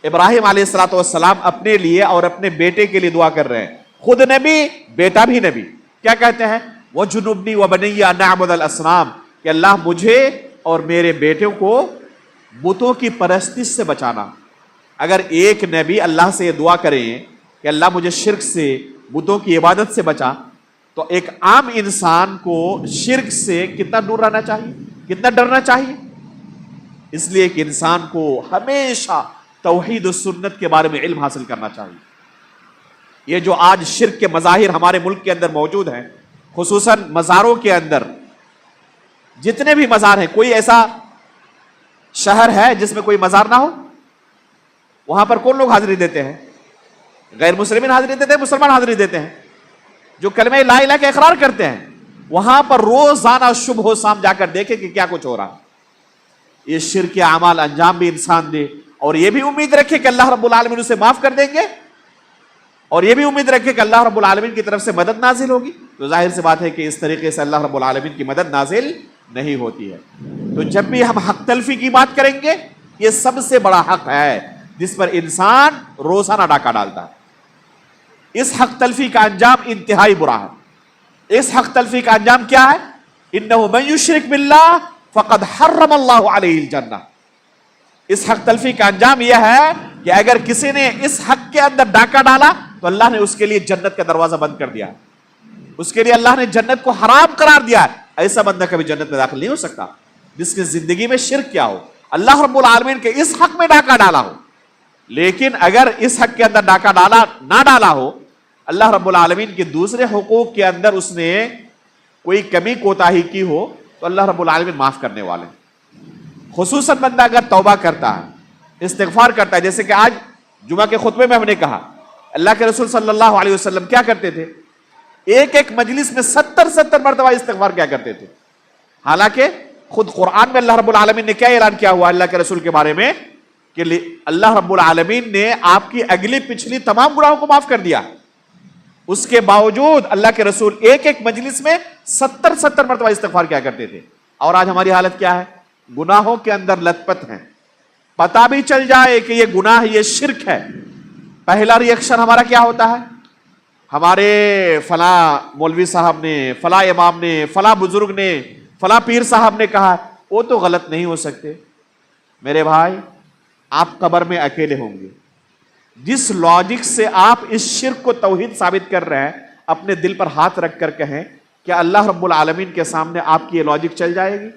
ابراہیم علیہ الصلوۃ والسلام اپنے لیے اور اپنے بیٹے کے لیے دعا کر رہے ہیں، خود نبی، بیٹا بھی نبی، کیا کہتے ہیں؟ وَجُنُبْنِي وَبَنِيَّ أَن نَعْبُدَ الْأَصْنَامَ، کہ اللہ مجھے اور میرے بیٹوں کو بتوں کی پرستش سے بچانا۔ اگر ایک نبی اللہ سے یہ دعا کریں کہ اللہ مجھے شرک سے، بتوں کی عبادت سے بچا، تو ایک عام انسان کو شرک سے کتنا دور رہنا چاہیے، کتنا ڈرنا چاہیے؟ اس لیے کہ انسان کو ہمیشہ توحید و سنت کے بارے میں علم حاصل کرنا چاہیے۔ یہ جو آج شرک کے مظاہر ہمارے ملک کے اندر موجود ہیں، خصوصاً مزاروں کے اندر، جتنے بھی مزار ہیں، کوئی ایسا شہر ہے جس میں کوئی مزار نہ ہو؟ وہاں پر کون لوگ حاضری دیتے ہیں؟ غیر مسلمین حاضری دیتے ہیں، مسلمان حاضری دیتے ہیں، جو کلمہ لا الہ کا اقرار کرتے ہیں۔ وہاں پر روزانہ صبح و شام جا کر دیکھیں کہ کیا کچھ ہو رہا ہے۔ یہ شرک کے اعمال انجام بھی انسان دے، اور یہ بھی امید رکھے کہ اللہ رب العالمین اسے معاف کر دیں گے، اور یہ بھی امید رکھے کہ اللہ رب العالمین کی طرف سے مدد نازل ہوگی، تو ظاہر سی بات ہے کہ اس طریقے سے اللہ رب العالمین کی مدد نازل نہیں ہوتی ہے۔ تو جب بھی ہم حق تلفی کی بات کریں گے، یہ سب سے بڑا حق ہے جس پر انسان روزانہ ڈاکہ ڈالتا ہے۔ اس حق تلفی کا انجام انتہائی برا ہے۔ اس حق تلفی کا انجام کیا ہے؟ انہ من یشرک باللہ فقد حرم اللہ علیہ الجنہ۔ اس حق تلفی کا انجام یہ ہے کہ اگر کسی نے اس حق کے اندر ڈاکہ ڈالا تو اللہ نے اس کے لیے جنت کا دروازہ بند کر دیا، اس کے لیے اللہ نے جنت کو حرام قرار دیا ہے۔ ایسا بندہ کبھی جنت میں داخل نہیں ہو سکتا جس کی زندگی میں شرک کیا ہو، اللہ رب العالمین کے اس حق میں ڈاکہ ڈالا ہو۔ لیکن اگر اس حق کے اندر ڈاکہ نہ ڈالا ہو، اللہ رب العالمین کے دوسرے حقوق کے اندر اس نے کوئی کمی کوتاہی کی ہو، تو اللہ رب العالمین معاف کرنے والے ہیں۔ خصوصاً بندہ اگر توبہ کرتا ہے، استغفار کرتا ہے، جیسے کہ آج جمعہ کے خطبے میں ہم نے کہا، اللہ کے رسول صلی اللہ علیہ وسلم کیا کرتے تھے؟ ایک مجلس میں 70 مرتبہ استغفار کیا کرتے تھے۔ حالانکہ خود قرآن میں اللہ رب العالمین نے کیا اعلان کیا ہوا اللہ کے رسول کے بارے میں کہ اللہ رب العالمین نے آپ کی اگلی پچھلی تمام گناہوں کو معاف کر دیا۔ اس کے باوجود اللہ کے رسول ایک مجلس میں 70 مرتبہ استغفار کیا کرتے تھے۔ اور آج ہماری حالت کیا ہے؟ گناہوں کے اندر لت پت ہیں، پتہ بھی چل جائے کہ یہ گناہ، یہ شرک ہے، پہلا ری ایکشن ہمارا کیا ہوتا ہے؟ ہمارے فلاں مولوی صاحب نے، فلاں امام نے، فلاں بزرگ نے، فلاں پیر صاحب نے کہا، وہ تو غلط نہیں ہو سکتے۔ میرے بھائی، آپ قبر میں اکیلے ہوں گے۔ جس لاجک سے آپ اس شرک کو توحید ثابت کر رہے ہیں، اپنے دل پر ہاتھ رکھ کر کہیں کیا اللہ رب العالمین کے سامنے آپ کی یہ لاجک چل جائے گی؟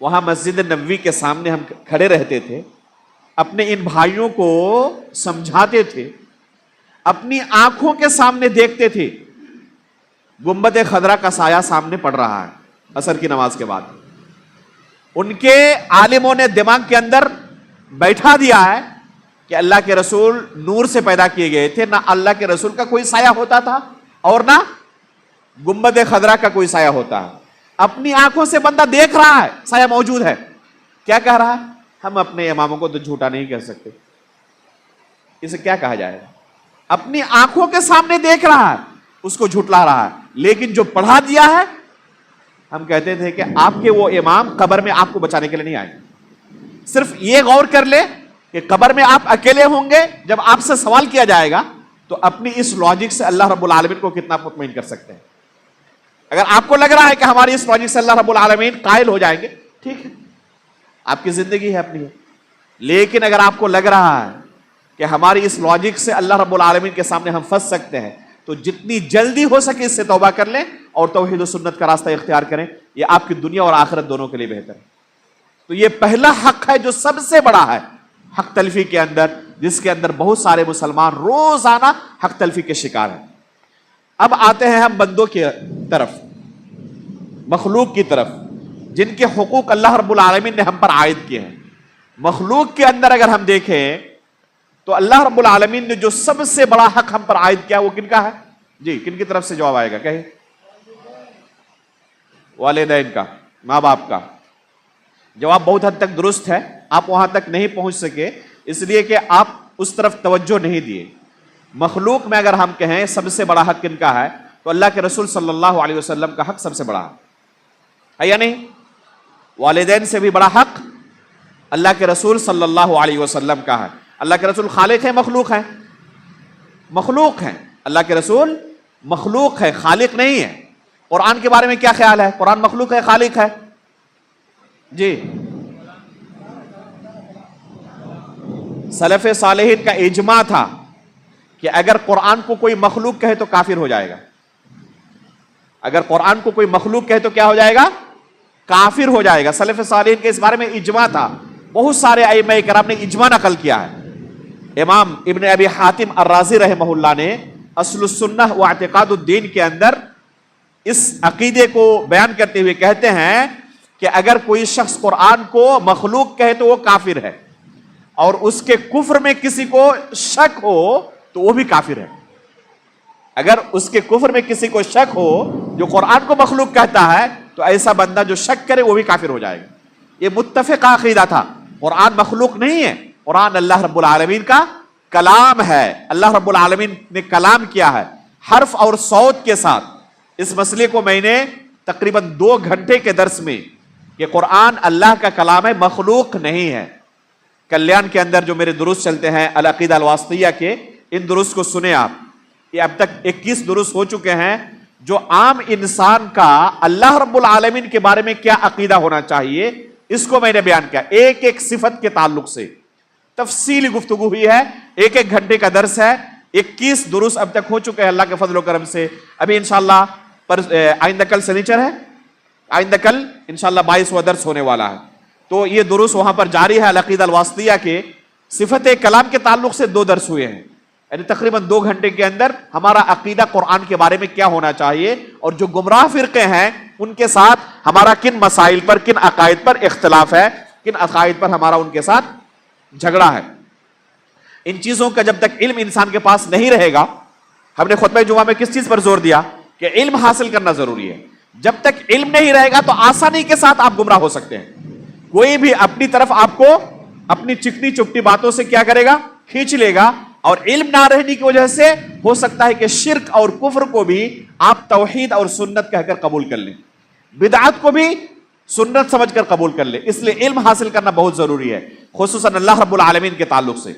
وہاں مسجد نبوی کے سامنے ہم کھڑے رہتے تھے، اپنے ان بھائیوں کو سمجھاتے تھے، اپنی آنکھوں کے سامنے دیکھتے تھے، گنبد خضرا کا سایہ سامنے پڑ رہا ہے عصر کی نماز کے بعد۔ ان کے عالموں نے دماغ کے اندر بیٹھا دیا ہے کہ اللہ کے رسول نور سے پیدا کیے گئے تھے، نہ اللہ کے رسول کا کوئی سایہ ہوتا تھا اور نہ گنبد خضرا کا کوئی سایہ ہوتا ہے۔ اپنی آنکھوں سے بندہ دیکھ رہا ہے سایہ موجود ہے، کیا کہہ رہا ہے؟ ہم اپنے اماموں کو تو جھوٹا نہیں کہہ سکتے، اسے کیا کہا جائے گا؟ اپنی آنکھوں کے سامنے دیکھ رہا ہے، اس کو جھٹلا رہا ہے، لیکن جو پڑھا دیا ہے، ہم کہتے تھے کہ آپ کے وہ امام قبر میں آپ کو بچانے کے لیے نہیں آئے۔ صرف یہ غور کر لے کہ قبر میں آپ اکیلے ہوں گے، جب آپ سے سوال کیا جائے گا تو اپنی اس لاجک سے اللہ رب العالمین کو کتنا مطمئن کر سکتے ہیں۔ اگر آپ کو لگ رہا ہے کہ ہماری اس لاجک سے اللہ رب العالمین قائل ہو جائیں گے، ٹھیک ہے، آپ کی زندگی ہے اپنی ہے، لیکن اگر آپ کو لگ رہا ہے کہ ہماری اس لاجک سے اللہ رب العالمین کے سامنے ہم پھنس سکتے ہیں، تو جتنی جلدی ہو سکے اس سے توبہ کر لیں اور توحید و سنت کا راستہ اختیار کریں، یہ آپ کی دنیا اور آخرت دونوں کے لیے بہتر ہے۔ تو یہ پہلا حق ہے جو سب سے بڑا ہے حق تلفی کے اندر، جس کے اندر بہت سارے مسلمان روزانہ حق تلفی کے شکار ہیں۔ اب آتے ہیں ہم بندوں کی طرف، مخلوق کی طرف، جن کے حقوق اللہ رب العالمین نے ہم پر عائد کیے ہیں۔ مخلوق کے اندر اگر ہم دیکھیں تو اللہ رب العالمین نے جو سب سے بڑا حق ہم پر عائد کیا وہ کن کا ہے؟ جی کن کی طرف سے جواب آئے گا؟ کہیں والدین کا، ماں باپ کا۔ جواب بہت حد تک درست ہے، آپ وہاں تک نہیں پہنچ سکے اس لیے کہ آپ اس طرف توجہ نہیں دیے۔ مخلوق میں اگر ہم کہیں سب سے بڑا حق کن کا ہے تو اللہ کے رسول صلی اللہ علیہ وسلم کا حق سب سے بڑا ہے یا نہیں؟ والدین سے بھی بڑا حق اللہ کے رسول صلی اللہ علیہ وسلم کا ہے۔ اللہ کے رسول خالق ہے مخلوق ہے؟ مخلوق ہے۔ اللہ کے رسول مخلوق ہے، خالق نہیں ہے۔ قرآن کے بارے میں کیا خیال ہے؟ قرآن مخلوق ہے خالق ہے؟ جی سلف صالحین کا اجماع تھا کہ اگر قرآن کو کوئی مخلوق کہے تو کافر ہو جائے گا۔ اگر قرآن کو کوئی مخلوق کہے تو کیا ہو جائے گا؟ کافر ہو جائے گا۔ سلف صالحین کے اس بارے میں اجماع تھا، بہت سارے ائمہ کرام نے اجماع نقل کیا ہے۔ امام ابن ابی حاتم الرازی رحمہ اللہ نے اصل السنہ و اعتقاد الدین کے اندر اس عقیدے کو بیان کرتے ہوئے کہتے ہیں کہ اگر کوئی شخص قرآن کو مخلوق کہے تو وہ کافر ہے، اور اس کے کفر میں کسی کو شک ہو تو وہ بھی کافر ہے۔ اگر اس کے کفر میں کسی کو شک ہو جو قرآن کو مخلوق کہتا ہے تو ایسا بندہ جو شک کرے وہ بھی کافر ہو جائے گا۔ یہ متفق عقیدہ تھا۔ قرآن مخلوق نہیں ہے، قرآن اللہ رب العالمین کا کلام ہے۔ اللہ رب العالمین نے کلام کیا ہے حرف اور صوت کے ساتھ۔ اس مسئلے کو میں نے تقریباً 2 گھنٹے کے درس میں کہ قرآن اللہ کا کلام ہے، مخلوق نہیں ہے۔ کلیان کے اندر جو میرے دروس چلتے ہیں العقیدہ الواسطیہ کے، ان دروس کو سنیں آپ۔ یہ اب تک 21 دروس ہو چکے ہیں جو عام انسان کا اللہ رب العالمین کے بارے میں کیا عقیدہ ہونا چاہیے اس کو میں نے بیان کیا، ایک ایک صفت کے تعلق سے تفصیلی گفتگو ہوئی ہے۔ 1 گھنٹے کا درس ہے، 21 دروس اب تک ہو چکے ہیں اللہ کے فضل و کرم سے۔ ابھی انشاءاللہ آئندہ کل سنیچر ہے، آئندہ کل انشاءاللہ 22واں درس ہونے والا ہے، تو یہ دروس وہاں پر جاری ہے۔ العقیدہ الواسطیہ کے صفت کلام کے تعلق سے 2 درس ہوئے ہیں، یعنی تقریباً 2 گھنٹے کے اندر ہمارا عقیدہ قرآن کے بارے میں کیا ہونا چاہیے، اور جو گمراہ فرقے ہیں ان کے ساتھ ہمارا کن مسائل پر، کن عقائد پر اختلاف ہے، کن عقائد پر ہمارا ان کے ساتھ جھگڑا ہے۔ ان چیزوں کا جب تک علم انسان کے پاس نہیں رہے گا، ہم نے خطبہ جمعہ میں کس چیز پر زور دیا کہ علم حاصل کرنا ضروری ہے۔ جب تک علم نہیں رہے گا تو آسانی کے ساتھ آپ گمراہ ہو سکتے ہیں۔ کوئی بھی اپنی طرف آپ کو اپنی چکنی چپٹی باتوں سے کیا کرے گا؟ کھینچ لے گا، اور علم نہ رہنے کی وجہ سے ہو سکتا ہے کہ شرک اور کفر کو بھی آپ توحید اور سنت کہہ کر قبول کر لیں، بدعت کو بھی سنت سمجھ کر قبول کر لیں۔ اس لیے علم حاصل کرنا بہت ضروری ہے، خصوصاً اللہ رب العالمین کے تعلق سے۔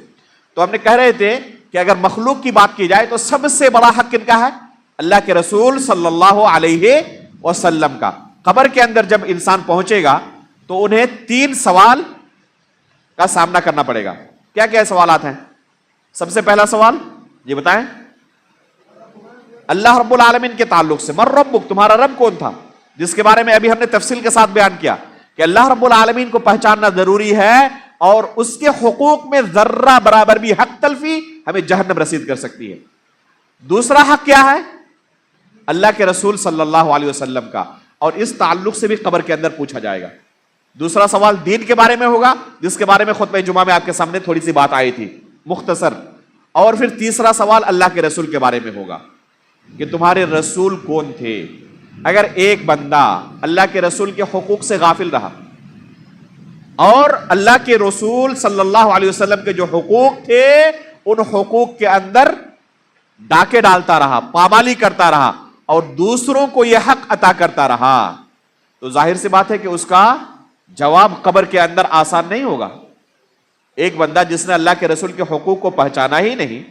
تو ہم نے کہہ رہے تھے کہ اگر مخلوق کی بات کی جائے تو سب سے بڑا حق کن کا ہے؟ اللہ کے رسول صلی اللہ علیہ وسلم کا۔ قبر کے اندر جب انسان پہنچے گا تو انہیں 3 سوال کا سامنا کرنا پڑے گا۔ کیا کیا سوالات ہیں؟ سب سے پہلا سوال یہ بتائیں، اللہ رب العالمین کے تعلق سے، من ربک، تمہارا رب کون تھا، جس کے بارے میں ابھی ہم نے تفصیل کے ساتھ بیان کیا کہ اللہ رب العالمین کو پہچاننا ضروری ہے، اور اس کے حقوق میں ذرہ برابر بھی حق تلفی ہمیں جہنم رسید کر سکتی ہے۔ دوسرا حق کیا ہے؟ اللہ کے رسول صلی اللہ علیہ وسلم کا، اور اس تعلق سے بھی قبر کے اندر پوچھا جائے گا۔ دوسرا سوال دین کے بارے میں ہوگا، جس کے بارے میں خطبہ جمعہ میں آپ کے سامنے تھوڑی سی بات آئی تھی مختصر، اور پھر تیسرا سوال اللہ کے رسول کے بارے میں ہوگا کہ تمہارے رسول کون تھے۔ اگر ایک بندہ اللہ کے رسول کے حقوق سے غافل رہا اور اللہ کے رسول صلی اللہ علیہ وسلم کے جو حقوق تھے ان حقوق کے اندر ڈاکے ڈالتا رہا، پامالی کرتا رہا، اور دوسروں کو یہ حق عطا کرتا رہا، تو ظاہر سی بات ہے کہ اس کا جواب قبر کے اندر آسان نہیں ہوگا۔ ایک بندہ جس نے اللہ کے رسول کے حقوق کو پہچانا ہی نہیں،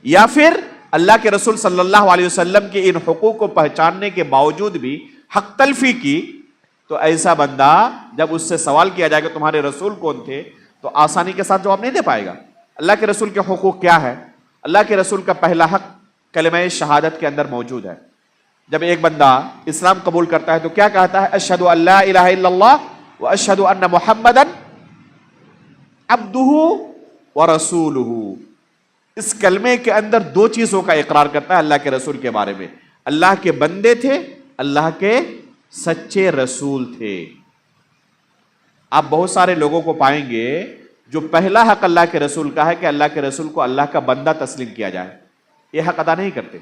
یا پھر اللہ کے رسول صلی اللہ علیہ وسلم کے ان حقوق کو پہچاننے کے باوجود بھی حق تلفی کی، تو ایسا بندہ جب اس سے سوال کیا جائے گا تمہارے رسول کون تھے تو آسانی کے ساتھ جواب نہیں دے پائے گا۔ اللہ کے رسول کے حقوق کیا ہے؟ اللہ کے رسول کا پہلا حق کلمہ شہادت کے اندر موجود ہے۔ جب ایک بندہ اسلام قبول کرتا ہے تو کیا کہتا ہے؟ اشہد ان لا الہ الا اللہ واشہد ان محمدا عبدہ ورسولہ۔ اس کلمے کے اندر 2 چیزوں کا اقرار کرتا ہے اللہ کے رسول کے بارے میں، اللہ کے بندے تھے، اللہ کے سچے رسول تھے۔ آپ بہت سارے لوگوں کو پائیں گے جو پہلا حق اللہ کے رسول کا ہے کہ اللہ کے رسول کو اللہ کا بندہ تسلیم کیا جائے، یہ حق ادا نہیں کرتے۔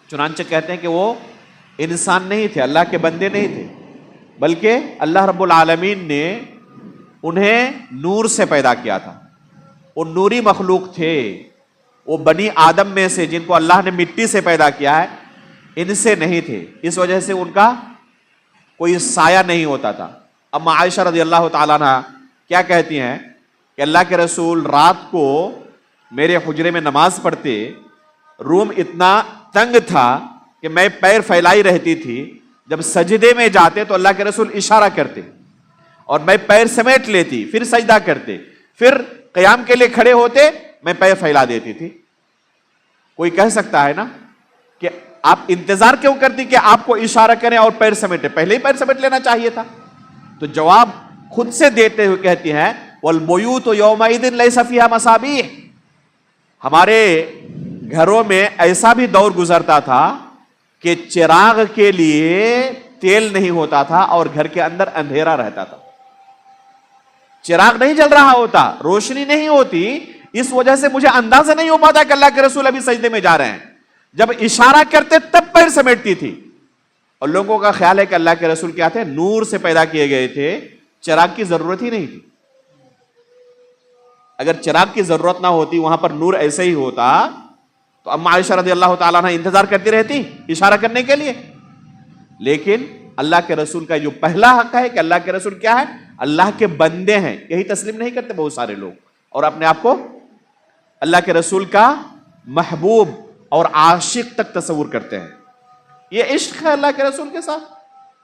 چنانچہ کہتے ہیں کہ وہ انسان نہیں تھے، اللہ کے بندے نہیں تھے، بلکہ اللہ رب العالمین نے انہیں نور سے پیدا کیا تھا۔ وہ نوری مخلوق تھے، وہ بنی آدم میں سے جن کو اللہ نے مٹی سے پیدا کیا ہے، ان سے نہیں تھے، اس وجہ سے ان کا کوئی سایہ نہیں ہوتا تھا۔ اما عائشہ رضی اللہ تعالیٰ عنہ کیا کہتی ہیں کہ اللہ کے رسول رات کو میرے حجرے میں نماز پڑھتے، روم اتنا تنگ تھا کہ میں پیر پھیلائی رہتی تھی، جب سجدے میں جاتے تو اللہ کے رسول اشارہ کرتے اور میں پیر سمیٹ لیتی، پھر سجدہ کرتے، پھر قیام کے لیے کھڑے ہوتے، میں پیر پھیلا دیتی تھی۔ کوئی کہہ سکتا ہے نا کہ آپ انتظار کیوں کرتی کہ آپ کو اشارہ کریں اور پیر سمیٹے، پہلے ہی پیر سمیٹ لینا چاہیے تھا۔ تو جواب خود سے دیتے ہوئے کہتی ہیں وَالْبُيُوتُ يَوْمَئِذٍ لَيْسَ فِيهَا مَصَابِيحُ، ہمارے گھروں میں ایسا بھی دور گزرتا تھا کہ چراغ کے لیے تیل نہیں ہوتا تھا اور گھر کے اندر اندھیرا رہتا تھا، چراغ نہیں جل رہا ہوتا، روشنی نہیں ہوتی، اس وجہ سے مجھے اندازہ نہیں ہو پاتا کہ اللہ کے رسول ابھی سجدے میں جا رہے ہیں۔ جب اشارہ کرتے تب پیر سمیٹتی تھی، اور لوگوں کا خیال ہے کہ اللہ کے رسول کیا تھے، نور سے پیدا کیے گئے تھے، چراغ کی ضرورت ہی نہیں تھی۔ اگر چراغ کی ضرورت نہ ہوتی، وہاں پر نور ایسے ہی ہوتا، تو اما عائشہ رضی اللہ تعالیٰ عنہ انتظار کرتی رہتی اشارہ کرنے کے لیے۔ لیکن اللہ کے رسول کا جو پہلا حق ہے کہ اللہ کے رسول کیا ہے، اللہ کے بندے ہیں، یہی تسلیم نہیں کرتے بہت سارے لوگ، اور اپنے آپ کو اللہ کے رسول کا محبوب اور عاشق تک تصور کرتے ہیں۔ یہ عشق ہے اللہ کے رسول کے ساتھ،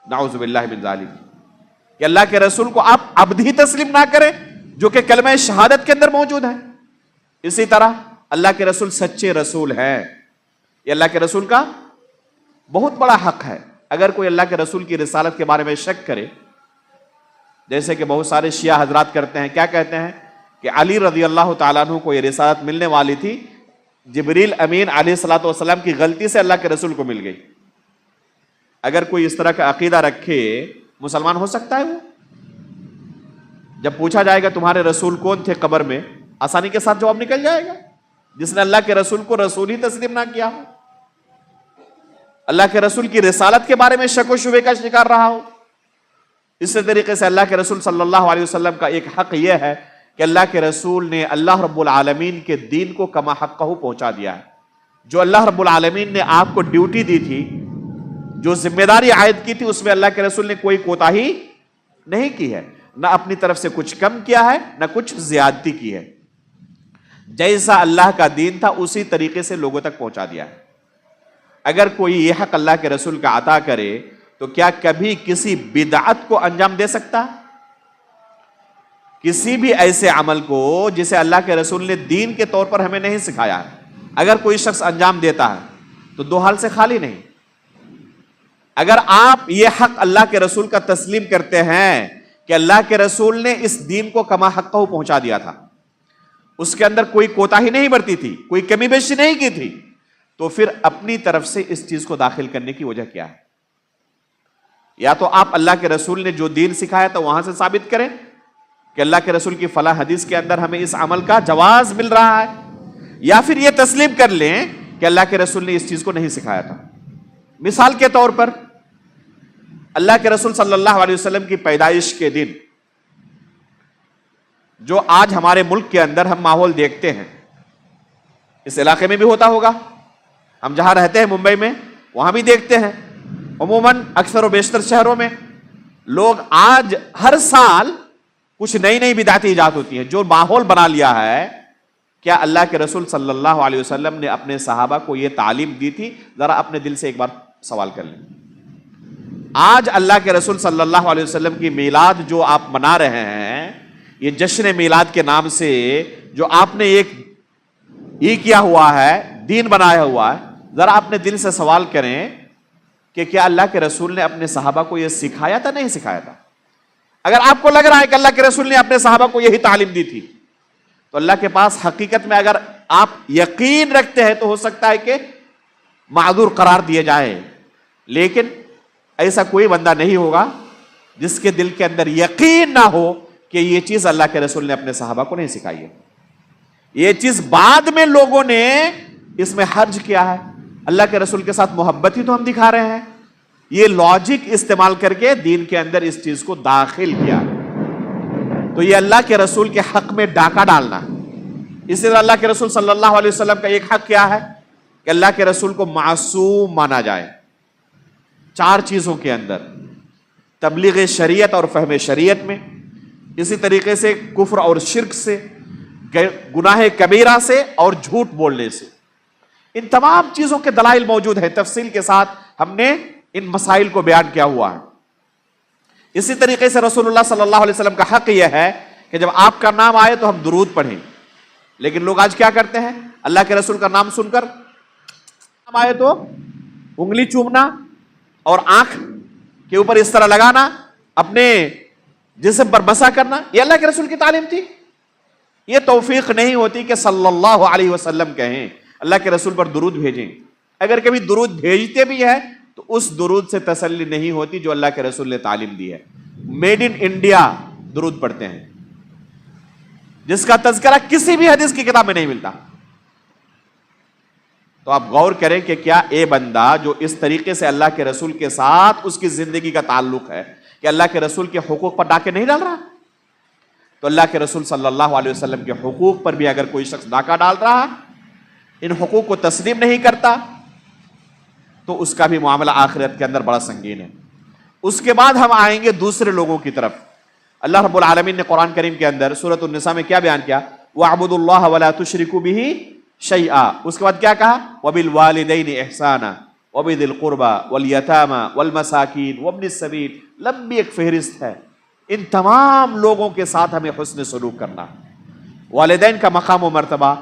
نعوذ باللہ من ذالک، کہ اللہ کے رسول کو آپ عبد ہی تسلیم نہ کریں جو کہ کلمہ شہادت کے اندر موجود ہے۔ اسی طرح اللہ کے رسول سچے رسول ہیں، یہ اللہ کے رسول کا بہت بڑا حق ہے۔ اگر کوئی اللہ کے رسول کی رسالت کے بارے میں شک کرے، جیسے کہ بہت سارے شیعہ حضرات کرتے ہیں، کیا کہتے ہیں کہ علی رضی اللہ تعالیٰ عنہ کو یہ رسالت ملنے والی تھی، جبریل امین علیہ الصلوۃ والسلام کی غلطی سے اللہ کے رسول کو مل گئی۔ اگر کوئی اس طرح کا عقیدہ رکھے، مسلمان ہو سکتا ہے وہ؟ جب پوچھا جائے گا تمہارے رسول کون تھے قبر میں، آسانی کے ساتھ جواب نکل جائے گا، جس نے اللہ کے رسول کو رسول ہی تسلیم نہ کیا ہو، اللہ کے رسول کی رسالت کے بارے میں شک و شبہ کا شکار رہا ہو۔ اسی طریقے سے اللہ کے رسول صلی اللہ علیہ وسلم کا ایک حق یہ ہے کہ اللہ کے رسول نے اللہ رب العالمین کے دین کو کما حقہ پہنچا دیا ہے۔ جو اللہ رب العالمین نے آپ کو ڈیوٹی دی تھی، جو ذمہ داری عائد کی تھی، اس میں اللہ کے رسول نے کوئی کوتاہی نہیں کی ہے، نہ اپنی طرف سے کچھ کم کیا ہے، نہ کچھ زیادتی کی ہے۔ جیسا اللہ کا دین تھا اسی طریقے سے لوگوں تک پہنچا دیا ہے۔ اگر کوئی یہ حق اللہ کے رسول کا عطا کرے تو کیا کبھی کسی بدعت کو انجام دے سکتا؟ کسی بھی ایسے عمل کو جسے اللہ کے رسول نے دین کے طور پر ہمیں نہیں سکھایا ہے، اگر کوئی شخص انجام دیتا ہے تو دو حال سے خالی نہیں۔ اگر آپ یہ حق اللہ کے رسول کا تسلیم کرتے ہیں کہ اللہ کے رسول نے اس دین کو کما حقہ پہنچا دیا تھا، اس کے اندر کوئی کوتاہی نہیں برتی تھی، کوئی کمی بیشی نہیں کی تھی، تو پھر اپنی طرف سے اس چیز کو داخل کرنے کی وجہ کیا ہے؟ یا تو آپ اللہ کے رسول نے جو دین سکھایا تھا وہاں سے ثابت کریں کہ اللہ کے رسول کی فلاں حدیث کے اندر ہمیں اس عمل کا جواز مل رہا ہے، یا پھر یہ تسلیم کر لیں کہ اللہ کے رسول نے اس چیز کو نہیں سکھایا تھا۔ مثال کے طور پر اللہ کے رسول صلی اللہ علیہ وسلم کی پیدائش کے دن، جو آج ہمارے ملک کے اندر ہم ماحول دیکھتے ہیں، اس علاقے میں بھی ہوتا ہوگا، ہم جہاں رہتے ہیں ممبئی میں وہاں بھی دیکھتے ہیں، عموماً اکثر و بیشتر شہروں میں لوگ آج ہر سال کچھ نئی نئی بدعتی ایجاد ہوتی ہیں، جو ماحول بنا لیا ہے۔ کیا اللہ کے رسول صلی اللہ علیہ وسلم نے اپنے صحابہ کو یہ تعلیم دی تھی؟ ذرا اپنے دل سے ایک بار سوال کر لیں۔ آج اللہ کے رسول صلی اللہ علیہ وسلم کی میلاد جو آپ منا رہے ہیں، یہ جشن میلاد کے نام سے جو آپ نے ایک یہ کیا ہوا ہے، دین بنایا ہوا ہے، ذرا اپنے دل سے سوال کریں کہ کیا اللہ کے رسول نے اپنے صحابہ کو یہ سکھایا تھا، نہیں سکھایا تھا؟ اگر آپ کو لگ رہا ہے کہ اللہ کے رسول نے اپنے صحابہ کو یہی تعلیم دی تھی، تو اللہ کے پاس حقیقت میں اگر آپ یقین رکھتے ہیں تو ہو سکتا ہے کہ معذور قرار دیے جائے، لیکن ایسا کوئی بندہ نہیں ہوگا جس کے دل کے اندر یقین نہ ہو کہ یہ چیز اللہ کے رسول نے اپنے صحابہ کو نہیں سکھائی ہے. یہ چیز بعد میں لوگوں نے اس میں حرج کیا ہے. اللہ کے رسول کے ساتھ محبت ہی تو ہم دکھا رہے ہیں. یہ لاجک استعمال کر کے دین کے اندر اس چیز کو داخل کیا. تو یہ اللہ کے رسول کے حق میں ڈاکہ ڈالنا. اسی طرح اللہ کے رسول صلی اللہ علیہ وسلم کا ایک حق کیا ہے کہ اللہ کے رسول کو معصوم مانا جائے 4 چیزوں کے اندر: تبلیغ شریعت اور فہم شریعت میں، اسی طریقے سے کفر اور شرک سے، گناہ کبیرہ سے اور جھوٹ بولنے سے. ان تمام چیزوں کے دلائل موجود ہیں، تفصیل کے ساتھ ہم نے ان مسائل کو بیان کیا ہوا ہے. اسی طریقے سے رسول اللہ صلی اللہ علیہ وسلم کا حق یہ ہے کہ جب آپ کا نام آئے تو ہم درود پڑھیں. لیکن لوگ آج کیا کرتے ہیں؟ اللہ کے رسول کا نام سن کر نام آئے تو انگلی چومنا اور آنکھ کے اوپر اس طرح لگانا، اپنے جسم پر مسح کرنا. یہ اللہ کے رسول کی تعلیم تھی؟ یہ توفیق نہیں ہوتی کہ صلی اللہ علیہ وسلم کہیں اللہ کے رسول پر درود بھیجیں. اگر کبھی درود بھیجتے بھی ہے تو اس درود سے تسلی نہیں ہوتی جو اللہ کے رسول نے تعلیم دی ہے. میڈ ان انڈیا درود پڑھتے ہیں جس کا تذکرہ کسی بھی حدیث کی کتاب میں نہیں ملتا. تو آپ غور کریں کہ کیا اے بندہ جو اس طریقے سے اللہ کے رسول کے ساتھ اس کی زندگی کا تعلق ہے کہ اللہ کے رسول کے حقوق پر ڈاکے نہیں ڈال رہا؟ تو اللہ کے رسول صلی اللہ علیہ وسلم کے حقوق پر بھی اگر کوئی شخص ڈاکہ ڈال رہا، ان حقوق کو تسلیم نہیں کرتا، تو اس کا بھی معاملہ آخرت کے اندر بڑا سنگین ہے. اس کے بعد ہم آئیں گے دوسرے لوگوں کی طرف. اللہ رب العالمین نے قرآن کریم کے اندر سورۃ النساء میں کیا بیان کیا؟ وَاعْبُدُوا اللَّهَ وَلَا تُشْرِكُوا بِهِ شَيْئًا. اس کے بعد کیا کہا؟ وَبِالْوَالِدَيْنِ إِحْسَانًا وَبِذِي الْقُرْبَى وَالْيَتَامَى وَالْمَسَاكِينِ وَابْنِ السَّبِيلِ. لمبی ایک فہرست ہے. ان تمام لوگوں کے ساتھ ہمیں حسن سلوک کرنا. والدین کا مقام و مرتبہ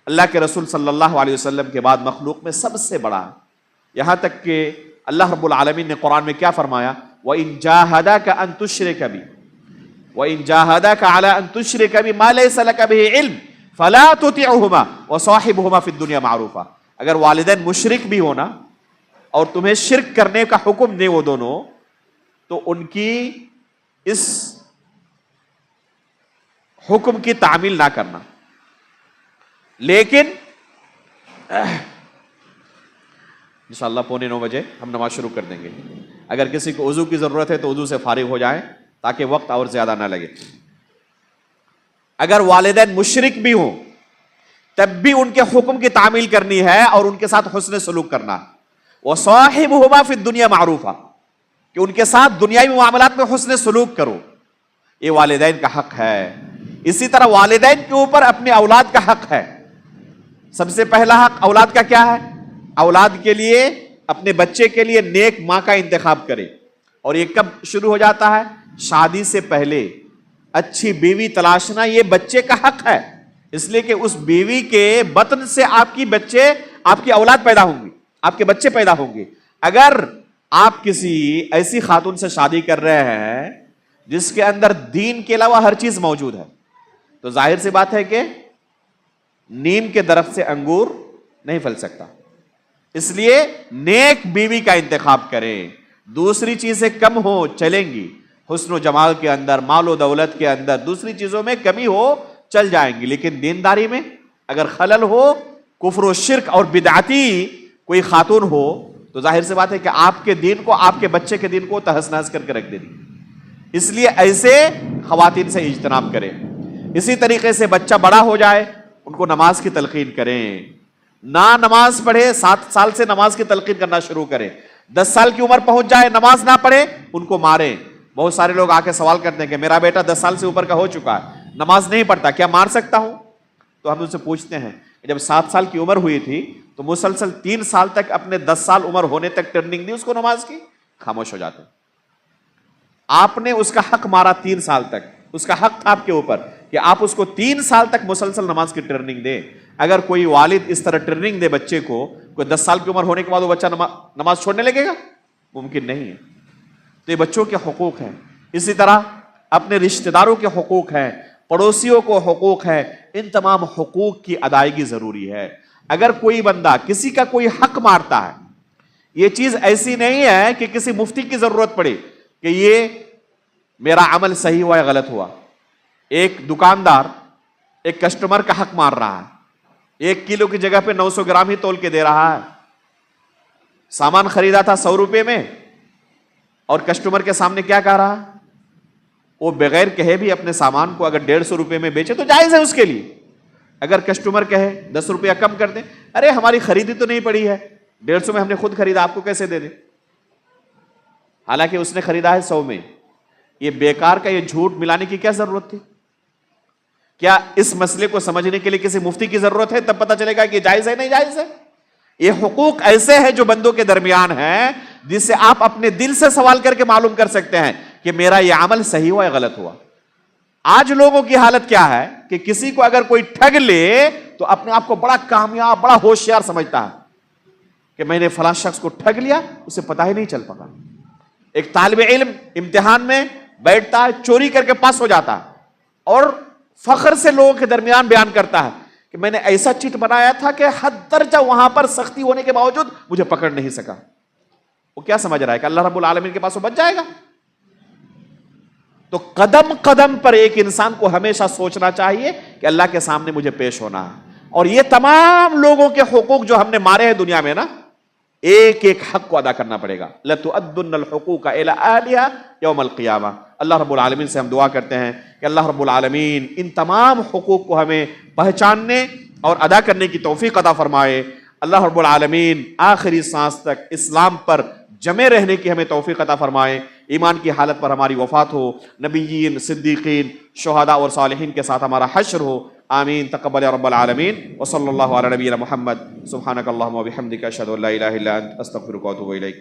اللہ کے رسول صلی اللہ علیہ وسلم کے بعد مخلوق میں سب سے بڑا ہے. یہاں تک کہ اللہ رب العالمین نے قرآن میں کیا فرمایا؟ وَإِن جَاهَدَاكَ أَن تُشْرِكَ بِي وَإِن جَاهَدَاكَ عَلَىٰ أَن تُشْرِكَ بِي مَا لَيْسَ لَكَ بِهِ عِلْمٌ فَلَا تُطِعْهُمَا وَصَاحِبْهُمَا فِي الدُّنْيَا مَعْرُوفًا. اگر والدین مشرک بھی ہونا اور تمہیں شرک کرنے کا حکم دیں وہ دونوں، تو ان کی اس حکم کی تعمیل نہ کرنا. لیکن انشاءاللہ 8:45 بجے ہم نماز شروع کر دیں گے. اگر کسی کو وضو کی ضرورت ہے تو وضو سے فارغ ہو جائیں تاکہ وقت اور زیادہ نہ لگے. اگر والدین مشرک بھی ہوں تب بھی ان کے حکم کی تعمیل کرنی ہے اور ان کے ساتھ حسن سلوک کرنا. وَصَاحِبْهُمَا فِي الدُّنْيَا مَعْرُوفًا، کہ ان کے ساتھ دنیاوی معاملات میں حسن سلوک کرو. یہ والدین کا حق ہے. اسی طرح والدین کے اوپر اپنے اولاد کا حق ہے. سب سے پہلا حق اولاد کا کیا ہے؟ اولاد کے لیے، اپنے بچے کے لیے نیک ماں کا انتخاب کرے. اور یہ کب شروع ہو جاتا ہے؟ شادی سے پہلے. اچھی بیوی تلاشنا یہ بچے کا حق ہے، اس لیے کہ اس بیوی کے بطن سے آپ کی اولاد پیدا ہوں گی، آپ کے بچے پیدا ہوں گے. اگر آپ کسی ایسی خاتون سے شادی کر رہے ہیں جس کے اندر دین کے علاوہ ہر چیز موجود ہے، تو ظاہر سی بات ہے کہ نیم کے درخت سے انگور نہیں پھل سکتا. اس لیے نیک بیوی کا انتخاب کریں. دوسری چیزیں کم ہو چلیں گی، حسن و جمال کے اندر، مال و دولت کے اندر، دوسری چیزوں میں کمی ہو چل جائیں گی، لیکن دینداری میں اگر خلل ہو، کفر و شرک اور بدعتی کوئی خاتون ہو، تو ظاہر سی بات ہے کہ آپ کے دین کو، آپ کے بچے کے دین کو تہس نہس کر کے رکھ دے گی. اس لیے ایسے خواتین سے اجتناب کریں. اسی طریقے سے بچہ بڑا ہو جائے ان کو نماز کی تلقین کریں. نہ نماز پڑھے 7 سال سے نماز کی تلقین کرنا شروع کریں. 10 سال کی عمر پہنچ جائے نماز نہ پڑھے ان کو ماریں. بہت سارے لوگ آ کے سوال کرتے ہیں کہ میرا بیٹا 10 سال سے اوپر کا ہو چکا ہے، نماز نہیں پڑھتا، کیا مار سکتا ہوں؟ تو ہم ان سے پوچھتے ہیں کہ جب 7 سال کی عمر ہوئی تھی تو مسلسل 3 سال تک اپنے 10 سال عمر ہونے تک ٹرننگ دی اس کو نماز کی؟ خاموش ہو جاتے. آپ نے اس کا حق مارا 3 سال تک، اس کا حق تھا آپ کے اوپر کہ آپ اس کو 3 سال تک مسلسل نماز کی ٹرننگ دیں. اگر کوئی والد اس طرح ٹرننگ دے بچے کو، کوئی 10 سال کی عمر ہونے کے بعد وہ بچہ نماز چھوڑنے لگے گا؟ ممکن نہیں ہے. تو یہ بچوں کے حقوق ہیں. اسی طرح اپنے رشتہ داروں کے حقوق ہیں، پڑوسیوں کو حقوق ہے. ان تمام حقوق کی ادائیگی ضروری ہے. اگر کوئی بندہ کسی کا کوئی حق مارتا ہے، یہ چیز ایسی نہیں ہے کہ کسی مفتی کی ضرورت پڑے کہ یہ میرا عمل صحیح ہوا یا غلط ہوا. ایک دکاندار ایک کسٹمر کا حق مار رہا ہے، 1 کلو کی جگہ پہ 900 گرام ہی تول کے دے رہا ہے. سامان خریدا تھا 100 روپے میں اور کسٹمر کے سامنے کیا کہہ رہا؟ وہ بغیر کہے بھی اپنے سامان کو اگر 150 روپے میں بیچے تو جائز ہے اس کے لیے. اگر کسٹمر کہے 10 روپیہ کم کر دیں، ارے ہماری خریدی تو نہیں پڑی ہے، 150 میں ہم نے خود خریدا، آپ کو کیسے دے دیں؟ حالانکہ اس نے خریدا ہے 100 میں. یہ بیکار کا یہ جھوٹ ملانے کی کیا ضرورت تھی؟ کیا اس مسئلے کو سمجھنے کے لیے کسی مفتی کی ضرورت ہے؟ تب پتہ چلے گا کہ جائز ہے نہیں جائز ہے. یہ حقوق ایسے ہیں جو بندوں کے درمیان ہیں، جس سے آپ اپنے دل سے سوال کر کے معلوم کر سکتے ہیں کہ میرا یہ عمل صحیح ہوا یا غلط ہوا. آج لوگوں کی حالت کیا ہے کہ کسی کو اگر کوئی ٹھگ لے تو اپنے آپ کو بڑا کامیاب، بڑا ہوشیار سمجھتا ہے کہ میں نے فلاں شخص کو ٹھگ لیا، اسے پتہ ہی نہیں چل پا. ایک طالب علم امتحان میں بیٹھتا ہے، چوری کر کے پاس ہو جاتا ہے اور فخر سے لوگوں کے درمیان بیان کرتا ہے کہ میں نے ایسا چٹ بنایا تھا کہ حد درجہ وہاں پر سختی ہونے کے باوجود مجھے پکڑ نہیں سکا. وہ کیا سمجھ رہا ہے کہ اللہ رب العالمین کے پاس وہ بچ جائے گا؟ تو قدم قدم پر ایک انسان کو ہمیشہ سوچنا چاہیے کہ اللہ کے سامنے مجھے پیش ہونا ہے. اور یہ تمام لوگوں کے حقوق جو ہم نے مارے ہیں دنیا میں نا، ایک ایک حق کو ادا کرنا پڑے گا. لَتُؤَدُّنَّ الْحُقُوقَ إِلَىٰ أَهْلِهَا يَوْمَ الْقِيَامَةِ. اللہ رب العالمین سے ہم دعا کرتے ہیں کہ اللہ رب العالمین ان تمام حقوق کو ہمیں پہچاننے اور ادا کرنے کی توفیق عطا فرمائے. اللہ رب العالمین آخری سانس تک اسلام پر جمے رہنے کی ہمیں توفیق عطا فرمائے. ایمان کی حالت پر ہماری وفات ہو، نبیین، صدیقین، شہداء اور صالحین کے ساتھ ہمارا حشر ہو. آمین. تقبل یا رب العالمین. وصلی اللہ علی نبینا محمد. سبحانک اللہم و بحمدک، اشہد ان لا الہ الا انت، استغفرک و اتوب الیک.